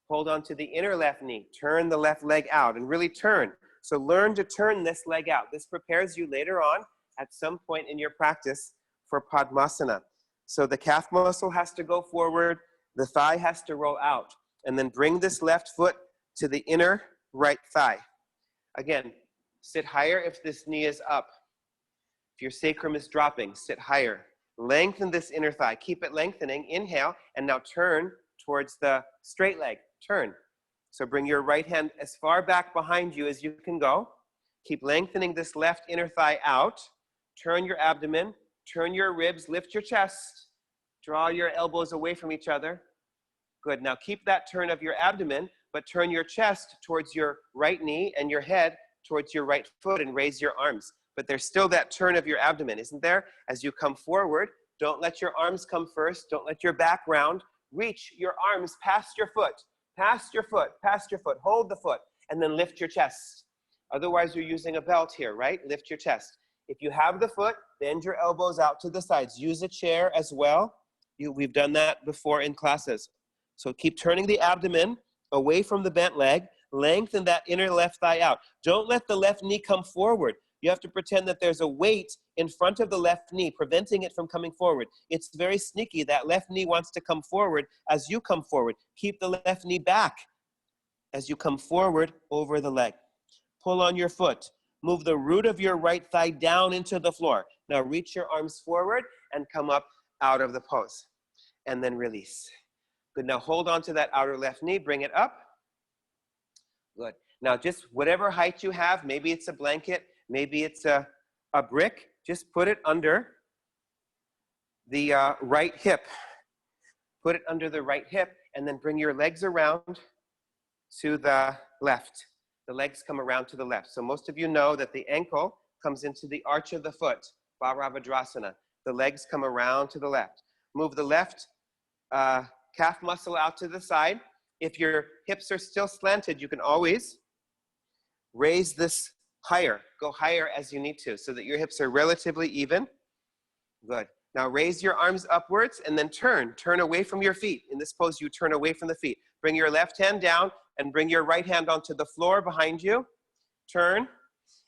Hold on to the inner left knee. Turn the left leg out and really turn. So learn to turn this leg out. This prepares you later on at some point in your practice for Padmasana. So the calf muscle has to go forward, the thigh has to roll out, and then bring this left foot to the inner right thigh. Again, sit higher if this knee is up. If your sacrum is dropping, sit higher. Lengthen this inner thigh. Keep it lengthening. Inhale, and now turn towards the straight leg. Turn. So bring your right hand as far back behind you as you can go. Keep lengthening this left inner thigh out. Turn your abdomen. Turn your ribs. Lift your chest. Draw your elbows away from each other. Good. Now keep that turn of your abdomen, but turn your chest towards your right knee and your head towards your right foot and raise your arms. But there's still that turn of your abdomen, isn't there? As you come forward, don't let your arms come first. Don't let your back round. Reach your arms past your foot. Past your foot, past your foot. Hold the foot, and then lift your chest. Otherwise, you're using a belt here, right? Lift your chest. If you have the foot, bend your elbows out to the sides. Use a chair as well. We've done that before in classes. So keep turning the abdomen, away from the bent leg. Lengthen that inner left thigh out. Don't let the left knee come forward. You have to pretend that there's a weight in front of the left knee, preventing it from coming forward. It's very sneaky. That left knee wants to come forward as you come forward. Keep the left knee back as you come forward over the leg. Pull on your foot. Move the root of your right thigh down into the floor. Now reach your arms forward and come up out of the pose. And then release. Good. Now hold on to that outer left knee. Bring it up. Good. Now just whatever height you have, maybe it's a blanket, maybe it's a brick, just put it under the right hip. Put it under the right hip and then bring your legs around to the left. The legs come around to the left. So most of you know that the ankle comes into the arch of the foot, Bhadrasana. The legs come around to the left. Move the left calf muscle out to the side. If your hips are still slanted, you can always raise this higher. Go higher as you need to so that your hips are relatively even. Good. Now raise your arms upwards and then turn. Turn away from your feet. In this pose, you turn away from the feet. Bring your left hand down and bring your right hand onto the floor behind you. Turn.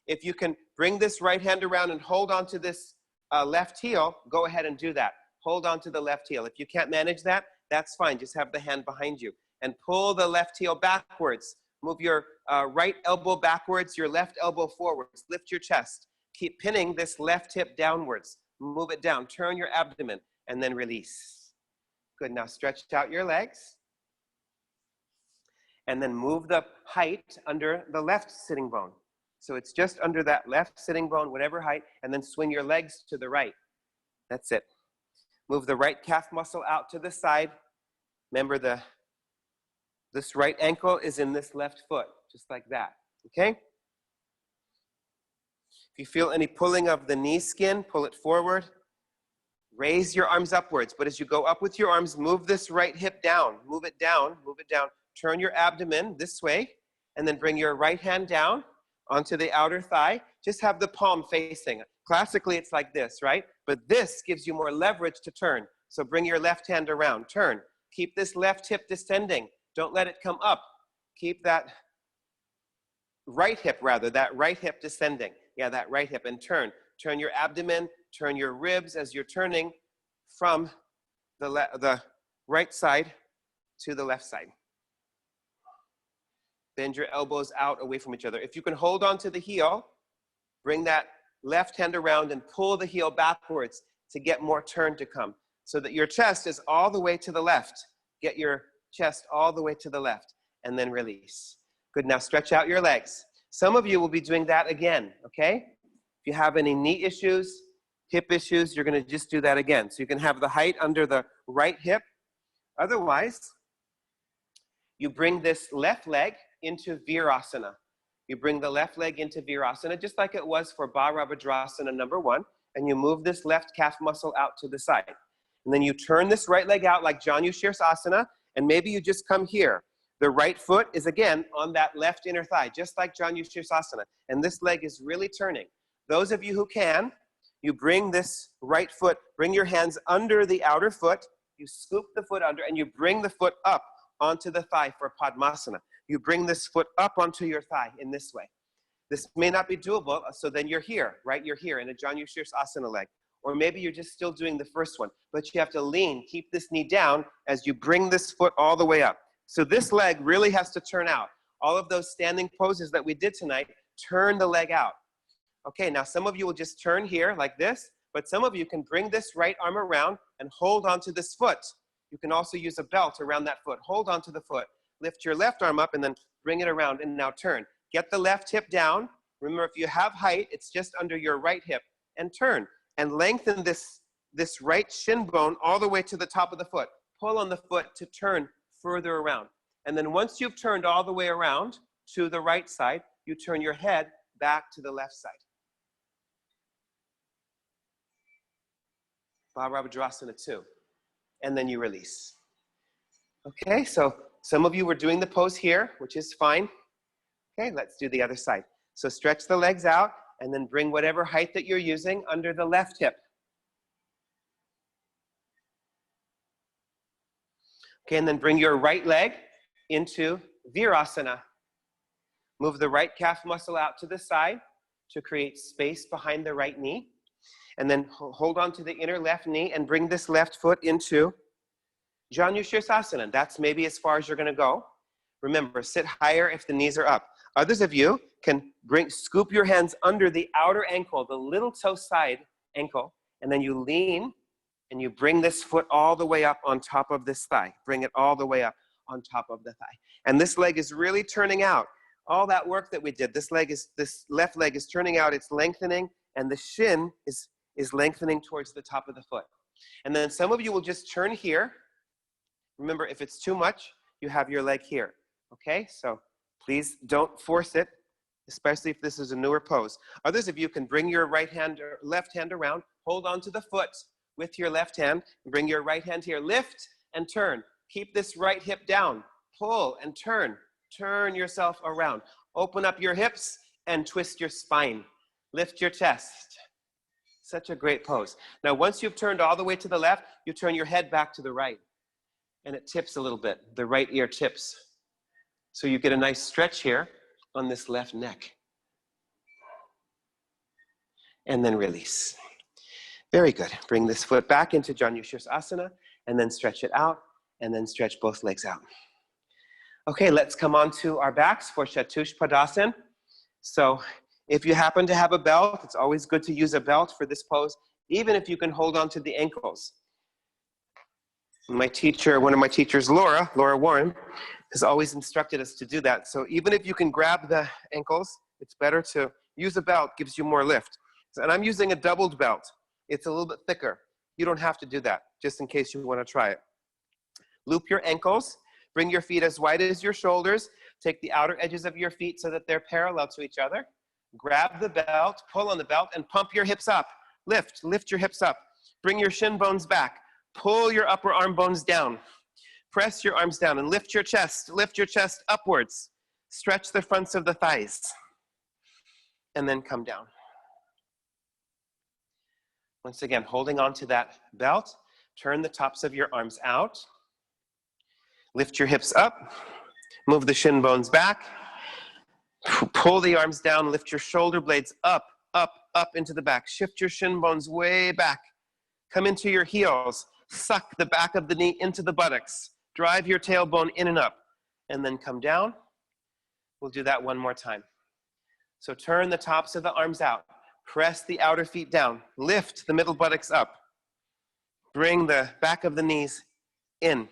If you can bring this right hand around and hold onto this left heel, go ahead and do that. Hold onto the left heel. If you can't manage that, that's fine. Just have the hand behind you. And pull the left heel backwards. Move your right elbow backwards, your left elbow forwards. Lift your chest. Keep pinning this left hip downwards. Move it down. Turn your abdomen and then release. Good. Now stretch out your legs. And then move the height under the left sitting bone. So it's just under that left sitting bone, whatever height, and then swing your legs to the right. That's it. Move the right calf muscle out to the side. Remember, this right ankle is in this left foot, just like that, okay? If you feel any pulling of the knee skin, pull it forward. Raise your arms upwards, but as you go up with your arms, move this right hip down. Move it down, move it down. Turn your abdomen this way, and then bring your right hand down onto the outer thigh. Just have the palm facing. Classically, it's like this, right? But this gives you more leverage to turn. So bring your left hand around, turn. Keep this left hip descending. Don't let it come up. Keep that right hip, descending. Yeah, that right hip, and turn. Turn your abdomen, turn your ribs as you're turning from the right side to the left side. Bend your elbows out away from each other. If you can hold on to the heel, bring that left hand around and pull the heel backwards to get more turn to come so that your chest is all the way to the left. Get your chest all the way to the left and then release. Good, now stretch out your legs. Some of you will be doing that again, okay? If you have any knee issues, hip issues, you're gonna just do that again. So you can have the height under the right hip. Otherwise, you bring this left leg into Virasana. You bring the left leg into Virasana, just like it was for Bhadrasana number 1, and you move this left calf muscle out to the side. And then you turn this right leg out like Janu Shirsasana, and maybe you just come here. The right foot is again on that left inner thigh, just like Janu Shirsasana, and this leg is really turning. Those of you who can, you bring this right foot, bring your hands under the outer foot, you scoop the foot under, and you bring the foot up onto the thigh for Padmasana. You bring this foot up onto your thigh in this way. This may not be doable, so then you're here, right? You're here in a Janu Shirsasana leg. Or maybe you're just still doing the first one, but you have to lean, keep this knee down as you bring this foot all the way up. So this leg really has to turn out. All of those standing poses that we did tonight, turn the leg out. Okay, now some of you will just turn here like this, but some of you can bring this right arm around and hold onto this foot. You can also use a belt around that foot. Hold onto the foot. Lift your left arm up and then bring it around and now turn. Get the left hip down. Remember, if you have height, it's just under your right hip. And turn. And lengthen this right shin bone all the way to the top of the foot. Pull on the foot to turn further around. And then once you've turned all the way around to the right side, you turn your head back to the left side. Bhadrasana 2. And then you release. Okay, so some of you were doing the pose here, which is fine. Okay, let's do the other side. So stretch the legs out and then bring whatever height that you're using under the left hip. Okay, and then bring your right leg into Virasana. Move the right calf muscle out to the side to create space behind the right knee. And then hold on to the inner left knee and bring this left foot into Janu Shirsasana. That's maybe as far as you're going to go. Remember, sit higher if the knees are up. Others of you can scoop your hands under the outer ankle, the little toe side ankle, and then you lean and you bring this foot all the way up on top of this thigh. Bring it all the way up on top of the thigh. And this leg is really turning out. All that work that we did, this left leg is turning out, it's lengthening, and the shin is lengthening towards the top of the foot. And then some of you will just turn here. Remember, if it's too much, you have your leg here. Okay, so please don't force it, especially if this is a newer pose. Others of you can bring your right hand or left hand around, hold on to the foot with your left hand, and bring your right hand here. Lift and turn. Keep this right hip down. Pull and turn. Turn yourself around. Open up your hips and twist your spine. Lift your chest. Such a great pose. Now, once you've turned all the way to the left, you turn your head back to the right. And it tips a little bit. The right ear tips. So you get a nice stretch here on this left neck. And then release. Very good. Bring this foot back into Janu Shirsasana, and then stretch it out, and then stretch both legs out. Okay, let's come on to our backs for Chatushpadasana. So if you happen to have a belt, it's always good to use a belt for this pose, even if you can hold on to the ankles. My teacher, one of my teachers, Laura Warren, has always instructed us to do that. So even if you can grab the ankles, it's better to use a belt, gives you more lift. And I'm using a doubled belt. It's a little bit thicker. You don't have to do that, just in case you want to try it. Loop your ankles. Bring your feet as wide as your shoulders. Take the outer edges of your feet so that they're parallel to each other. Grab the belt, pull on the belt, and pump your hips up. Lift your hips up. Bring your shin bones back. Pull your upper arm bones down. Press your arms down and lift your chest upwards. Stretch the fronts of the thighs. And then come down. Once again, holding on to that belt, turn the tops of your arms out. Lift your hips up. Move the shin bones back. Pull the arms down, lift your shoulder blades up into the back. Shift your shin bones way back. Come into your heels. Suck the back of the knee into the buttocks. Drive your tailbone in and up. And then come down. We'll do that one more time. So turn the tops of the arms out. Press the outer feet down. Lift the middle buttocks up. Bring the back of the knees in,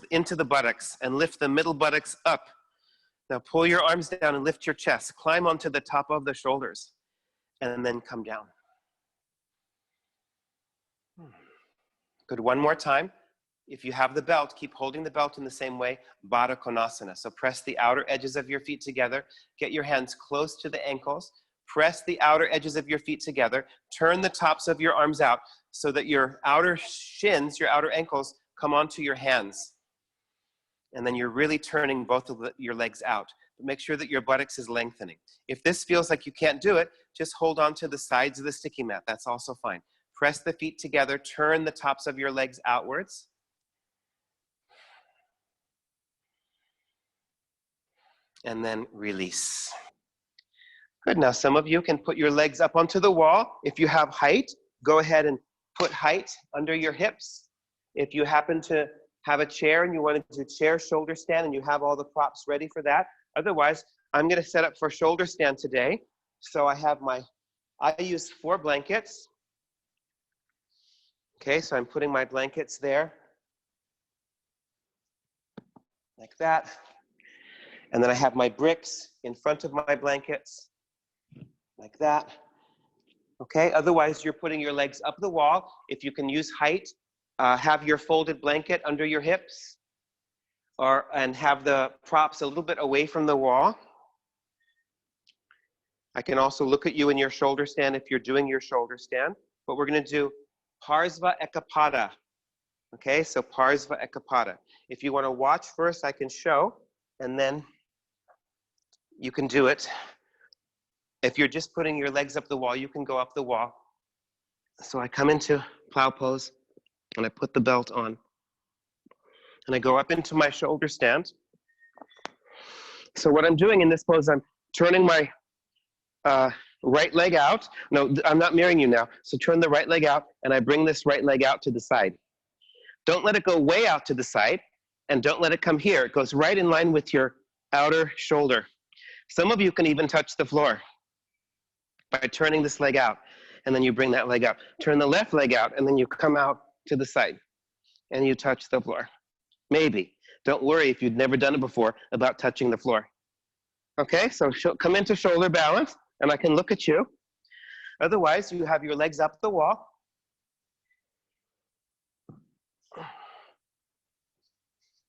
into the buttocks, and lift the middle buttocks up. Now pull your arms down and lift your chest. Climb onto the top of the shoulders, and then come down. Good, one more time. If you have the belt, keep holding the belt in the same way, Baddha Konasana. So press the outer edges of your feet together. Get your hands close to the ankles. Press the outer edges of your feet together. Turn the tops of your arms out so that your outer shins, your outer ankles, come onto your hands. And then you're really turning both of your legs out. But make sure that your buttocks is lengthening. If this feels like you can't do it, just hold on to the sides of the sticky mat. That's also fine. Press the feet together. Turn the tops of your legs outwards. And then release. Good, now some of you can put your legs up onto the wall. If you have height, go ahead and put height under your hips. If you happen to have a chair and you want to do chair shoulder stand and you have all the props ready for that. Otherwise, I'm going to set up for shoulder stand today. So I use 4 blankets. Okay, so I'm putting my blankets there. Like that. And then I have my bricks in front of my blankets. Like that. Okay, otherwise you're putting your legs up the wall. If you can use height, have your folded blanket under your hips and have the props a little bit away from the wall. I can also look at you in your shoulder stand if you're doing your shoulder stand. But we're going to do Parsva Ekapada. Okay, so Parsva Ekapada. If you want to watch first, I can show, and then you can do it. If you're just putting your legs up the wall, you can go up the wall. So I come into plow pose, and I put the belt on. And I go up into my shoulder stand. So what I'm doing in this pose, I'm turning my right leg out. No, I'm not mirroring you now. So turn the right leg out, and I bring this right leg out to the side. Don't let it go way out to the side, and don't let it come here. It goes right in line with your outer shoulder. Some of you can even touch the floor by turning this leg out, and then you bring that leg out. Turn the left leg out, and then you come out to the side, and you touch the floor. Maybe. Don't worry if you've never done it before about touching the floor. Okay, so come into shoulder balance, and I can look at you. Otherwise, you have your legs up the wall.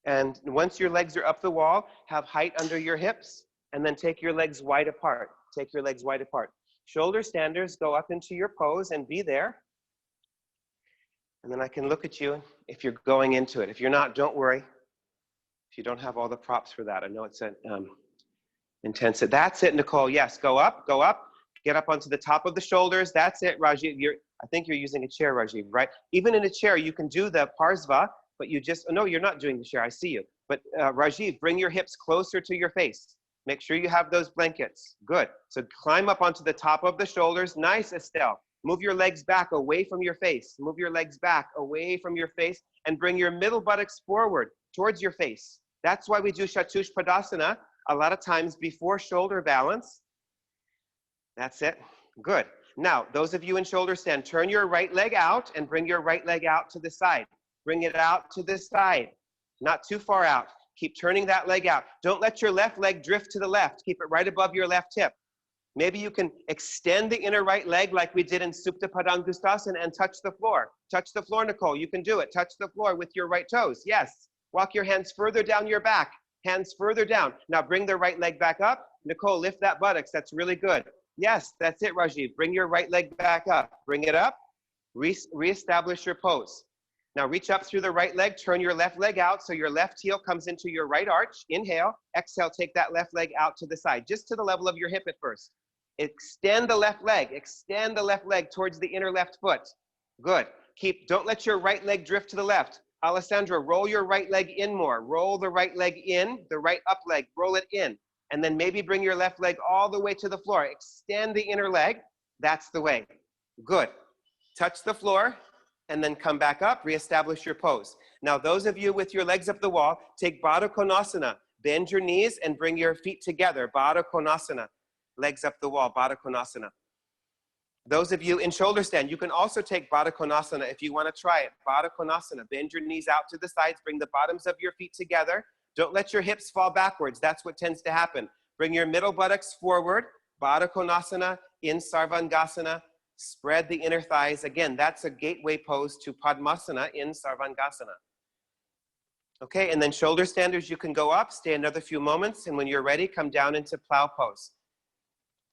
And once your legs are up the wall, have height under your hips, and then take your legs wide apart. Take your legs wide apart. Shoulder standers, go up into your pose and be there. And then I can look at you if you're going into it. If you're not, don't worry. If you don't have all the props for that, I know it's an intense. That's it, Nicole. Yes, go up, get up onto the top of the shoulders. That's it, Rajiv. I think you're using a chair, Rajiv, right? Even in a chair, you can do the Parsva, but you just, no, you're not doing the chair, I see you. But Rajiv, bring your hips closer to your face. Make sure you have those blankets. Good. So climb up onto the top of the shoulders. Nice, Estelle. Move your legs back away from your face. Move your legs back away from your face and bring your middle buttocks forward towards your face. That's why we do Chatush Padasana a lot of times before shoulder balance. That's it. Good. Now, those of you in shoulder stand, turn your right leg out and bring your right leg out to the side. Bring it out to the side, not too far out. Keep turning that leg out. Don't let your left leg drift to the left. Keep it right above your left hip. Maybe you can extend the inner right leg like we did in Supta Padangustasana and touch the floor. Touch the floor, Nicole. You can do it. Touch the floor with your right toes. Yes. Walk your hands further down your back. Hands further down. Now bring the right leg back up. Nicole, lift that buttocks. That's really good. Yes, that's it, Rajiv. Bring your right leg back up. Bring it up. Reestablish your pose. Now reach up through the right leg. Turn your left leg out so your left heel comes into your right arch. Inhale. Exhale, take that left leg out to the side, just to the level of your hip at first. Extend the left leg. Extend the left leg towards the inner left foot. Good. Don't let your right leg drift to the left. Alessandra, roll your right leg in more. Roll the right leg in, the right up leg, roll it in. And then maybe bring your left leg all the way to the floor. Extend the inner leg. That's the way. Good. Touch the floor and then come back up, reestablish your pose. Now, those of you with your legs up the wall, take Baddha Konasana. Bend your knees and bring your feet together. Baddha Konasana. Legs up the wall, Baddha Konasana. Those of you in shoulder stand, you can also take Baddha Konasana if you want to try it. Baddha Konasana. Bend your knees out to the sides. Bring the bottoms of your feet together. Don't let your hips fall backwards. That's what tends to happen. Bring your middle buttocks forward. Baddha Konasana in Sarvangasana. Spread the inner thighs. Again, that's a gateway pose to Padmasana in Sarvangasana. Okay, and then shoulder standers, you can go up, stay another few moments, and when you're ready, come down into plow pose.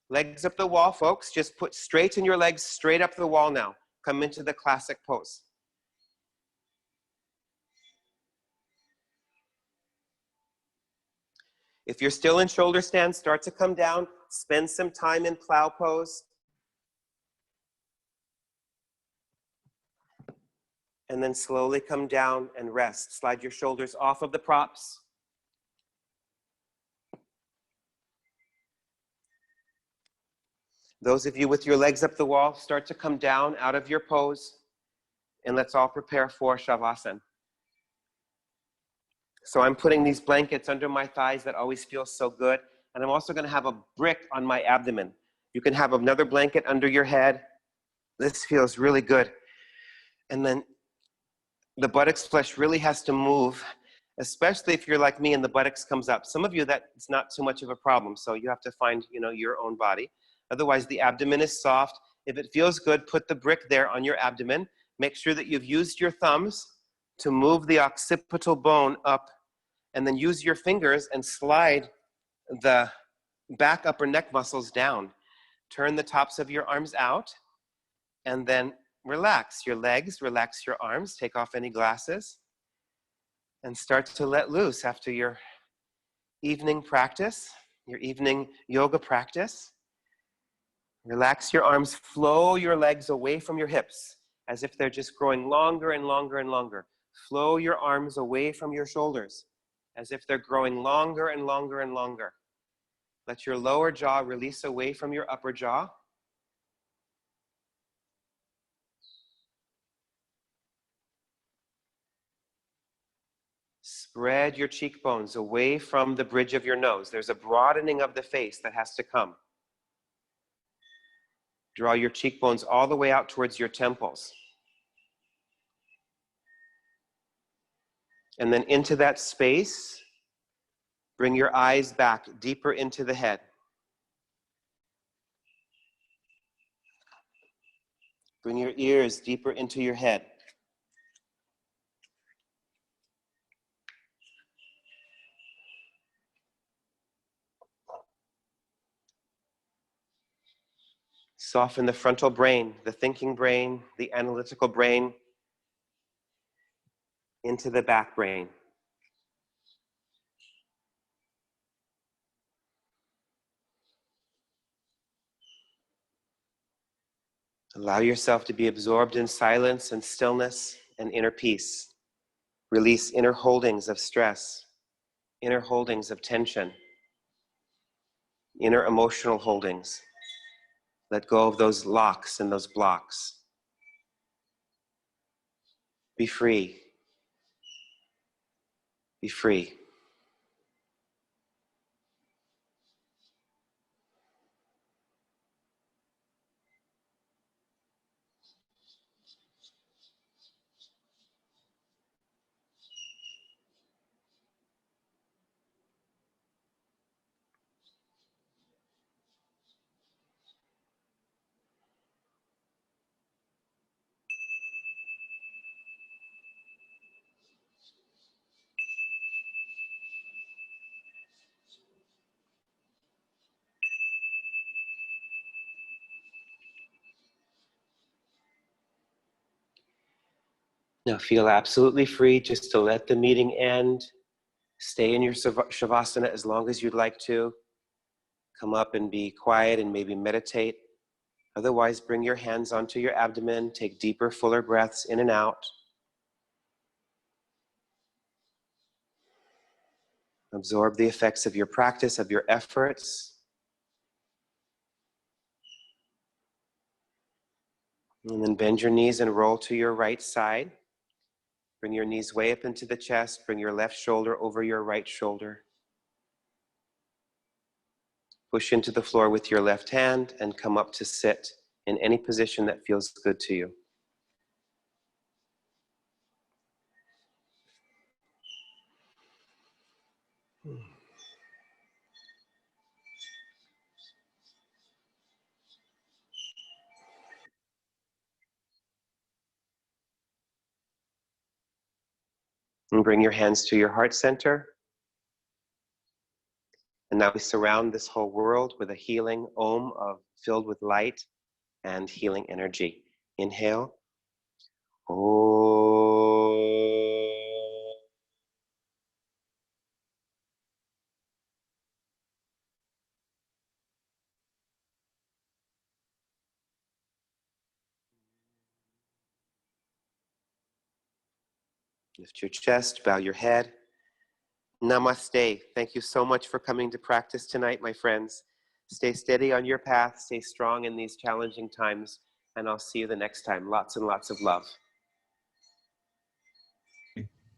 Legs up the wall, folks. Just straighten your legs straight up the wall now. Come into the classic pose. If you're still in shoulder stand, start to come down. Spend some time in plow pose. And then slowly come down and rest. Slide your shoulders off of the props. Those of you with your legs up the wall, start to come down out of your pose. And let's all prepare for Shavasana. So I'm putting these blankets under my thighs. That always feels so good. And I'm also going to have a brick on my abdomen. You can have another blanket under your head. This feels really good. And then the buttocks flesh really has to move, especially if you're like me and the buttocks comes up. Some of you, that's not too much of a problem. So you have to find, your own body. Otherwise, the abdomen is soft. If it feels good, put the brick there on your abdomen. Make sure that you've used your thumbs to move the occipital bone up, and then use your fingers and slide the back upper neck muscles down. Turn the tops of your arms out, and then relax your legs, relax your arms, take off any glasses, and start to let loose after your evening practice, your evening yoga practice. Relax your arms, flow your legs away from your hips as if they're just growing longer and longer and longer. Flow your arms away from your shoulders as if they're growing longer and longer and longer. Let your lower jaw release away from your upper jaw. Spread your cheekbones away from the bridge of your nose. There's a broadening of the face that has to come. Draw your cheekbones all the way out towards your temples. And then into that space, bring your eyes back deeper into the head. Bring your ears deeper into your head. Soften the frontal brain, the thinking brain, the analytical brain, into the back brain. Allow yourself to be absorbed in silence and stillness and inner peace. Release inner holdings of stress, inner holdings of tension, inner emotional holdings. Let go of those locks and those blocks. Be free. Be free. Now feel absolutely free just to let the meeting end. Stay in your Shavasana as long as you'd like to. Come up and be quiet and maybe meditate. Otherwise, bring your hands onto your abdomen. Take deeper, fuller breaths in and out. Absorb the effects of your practice, of your efforts. And then bend your knees and roll to your right side. Bring your knees way up into the chest. Bring your left shoulder over your right shoulder. Push into the floor with your left hand and come up to sit in any position that feels good to you. And bring your hands to your heart center. And now we surround this whole world with a healing Om filled with light and healing energy. Inhale. Om. Lift your chest, bow your head. Namaste. Thank you so much for coming to practice tonight, my friends. Stay steady on your path, stay strong in these challenging times, and I'll see you the next time. Lots and lots of love.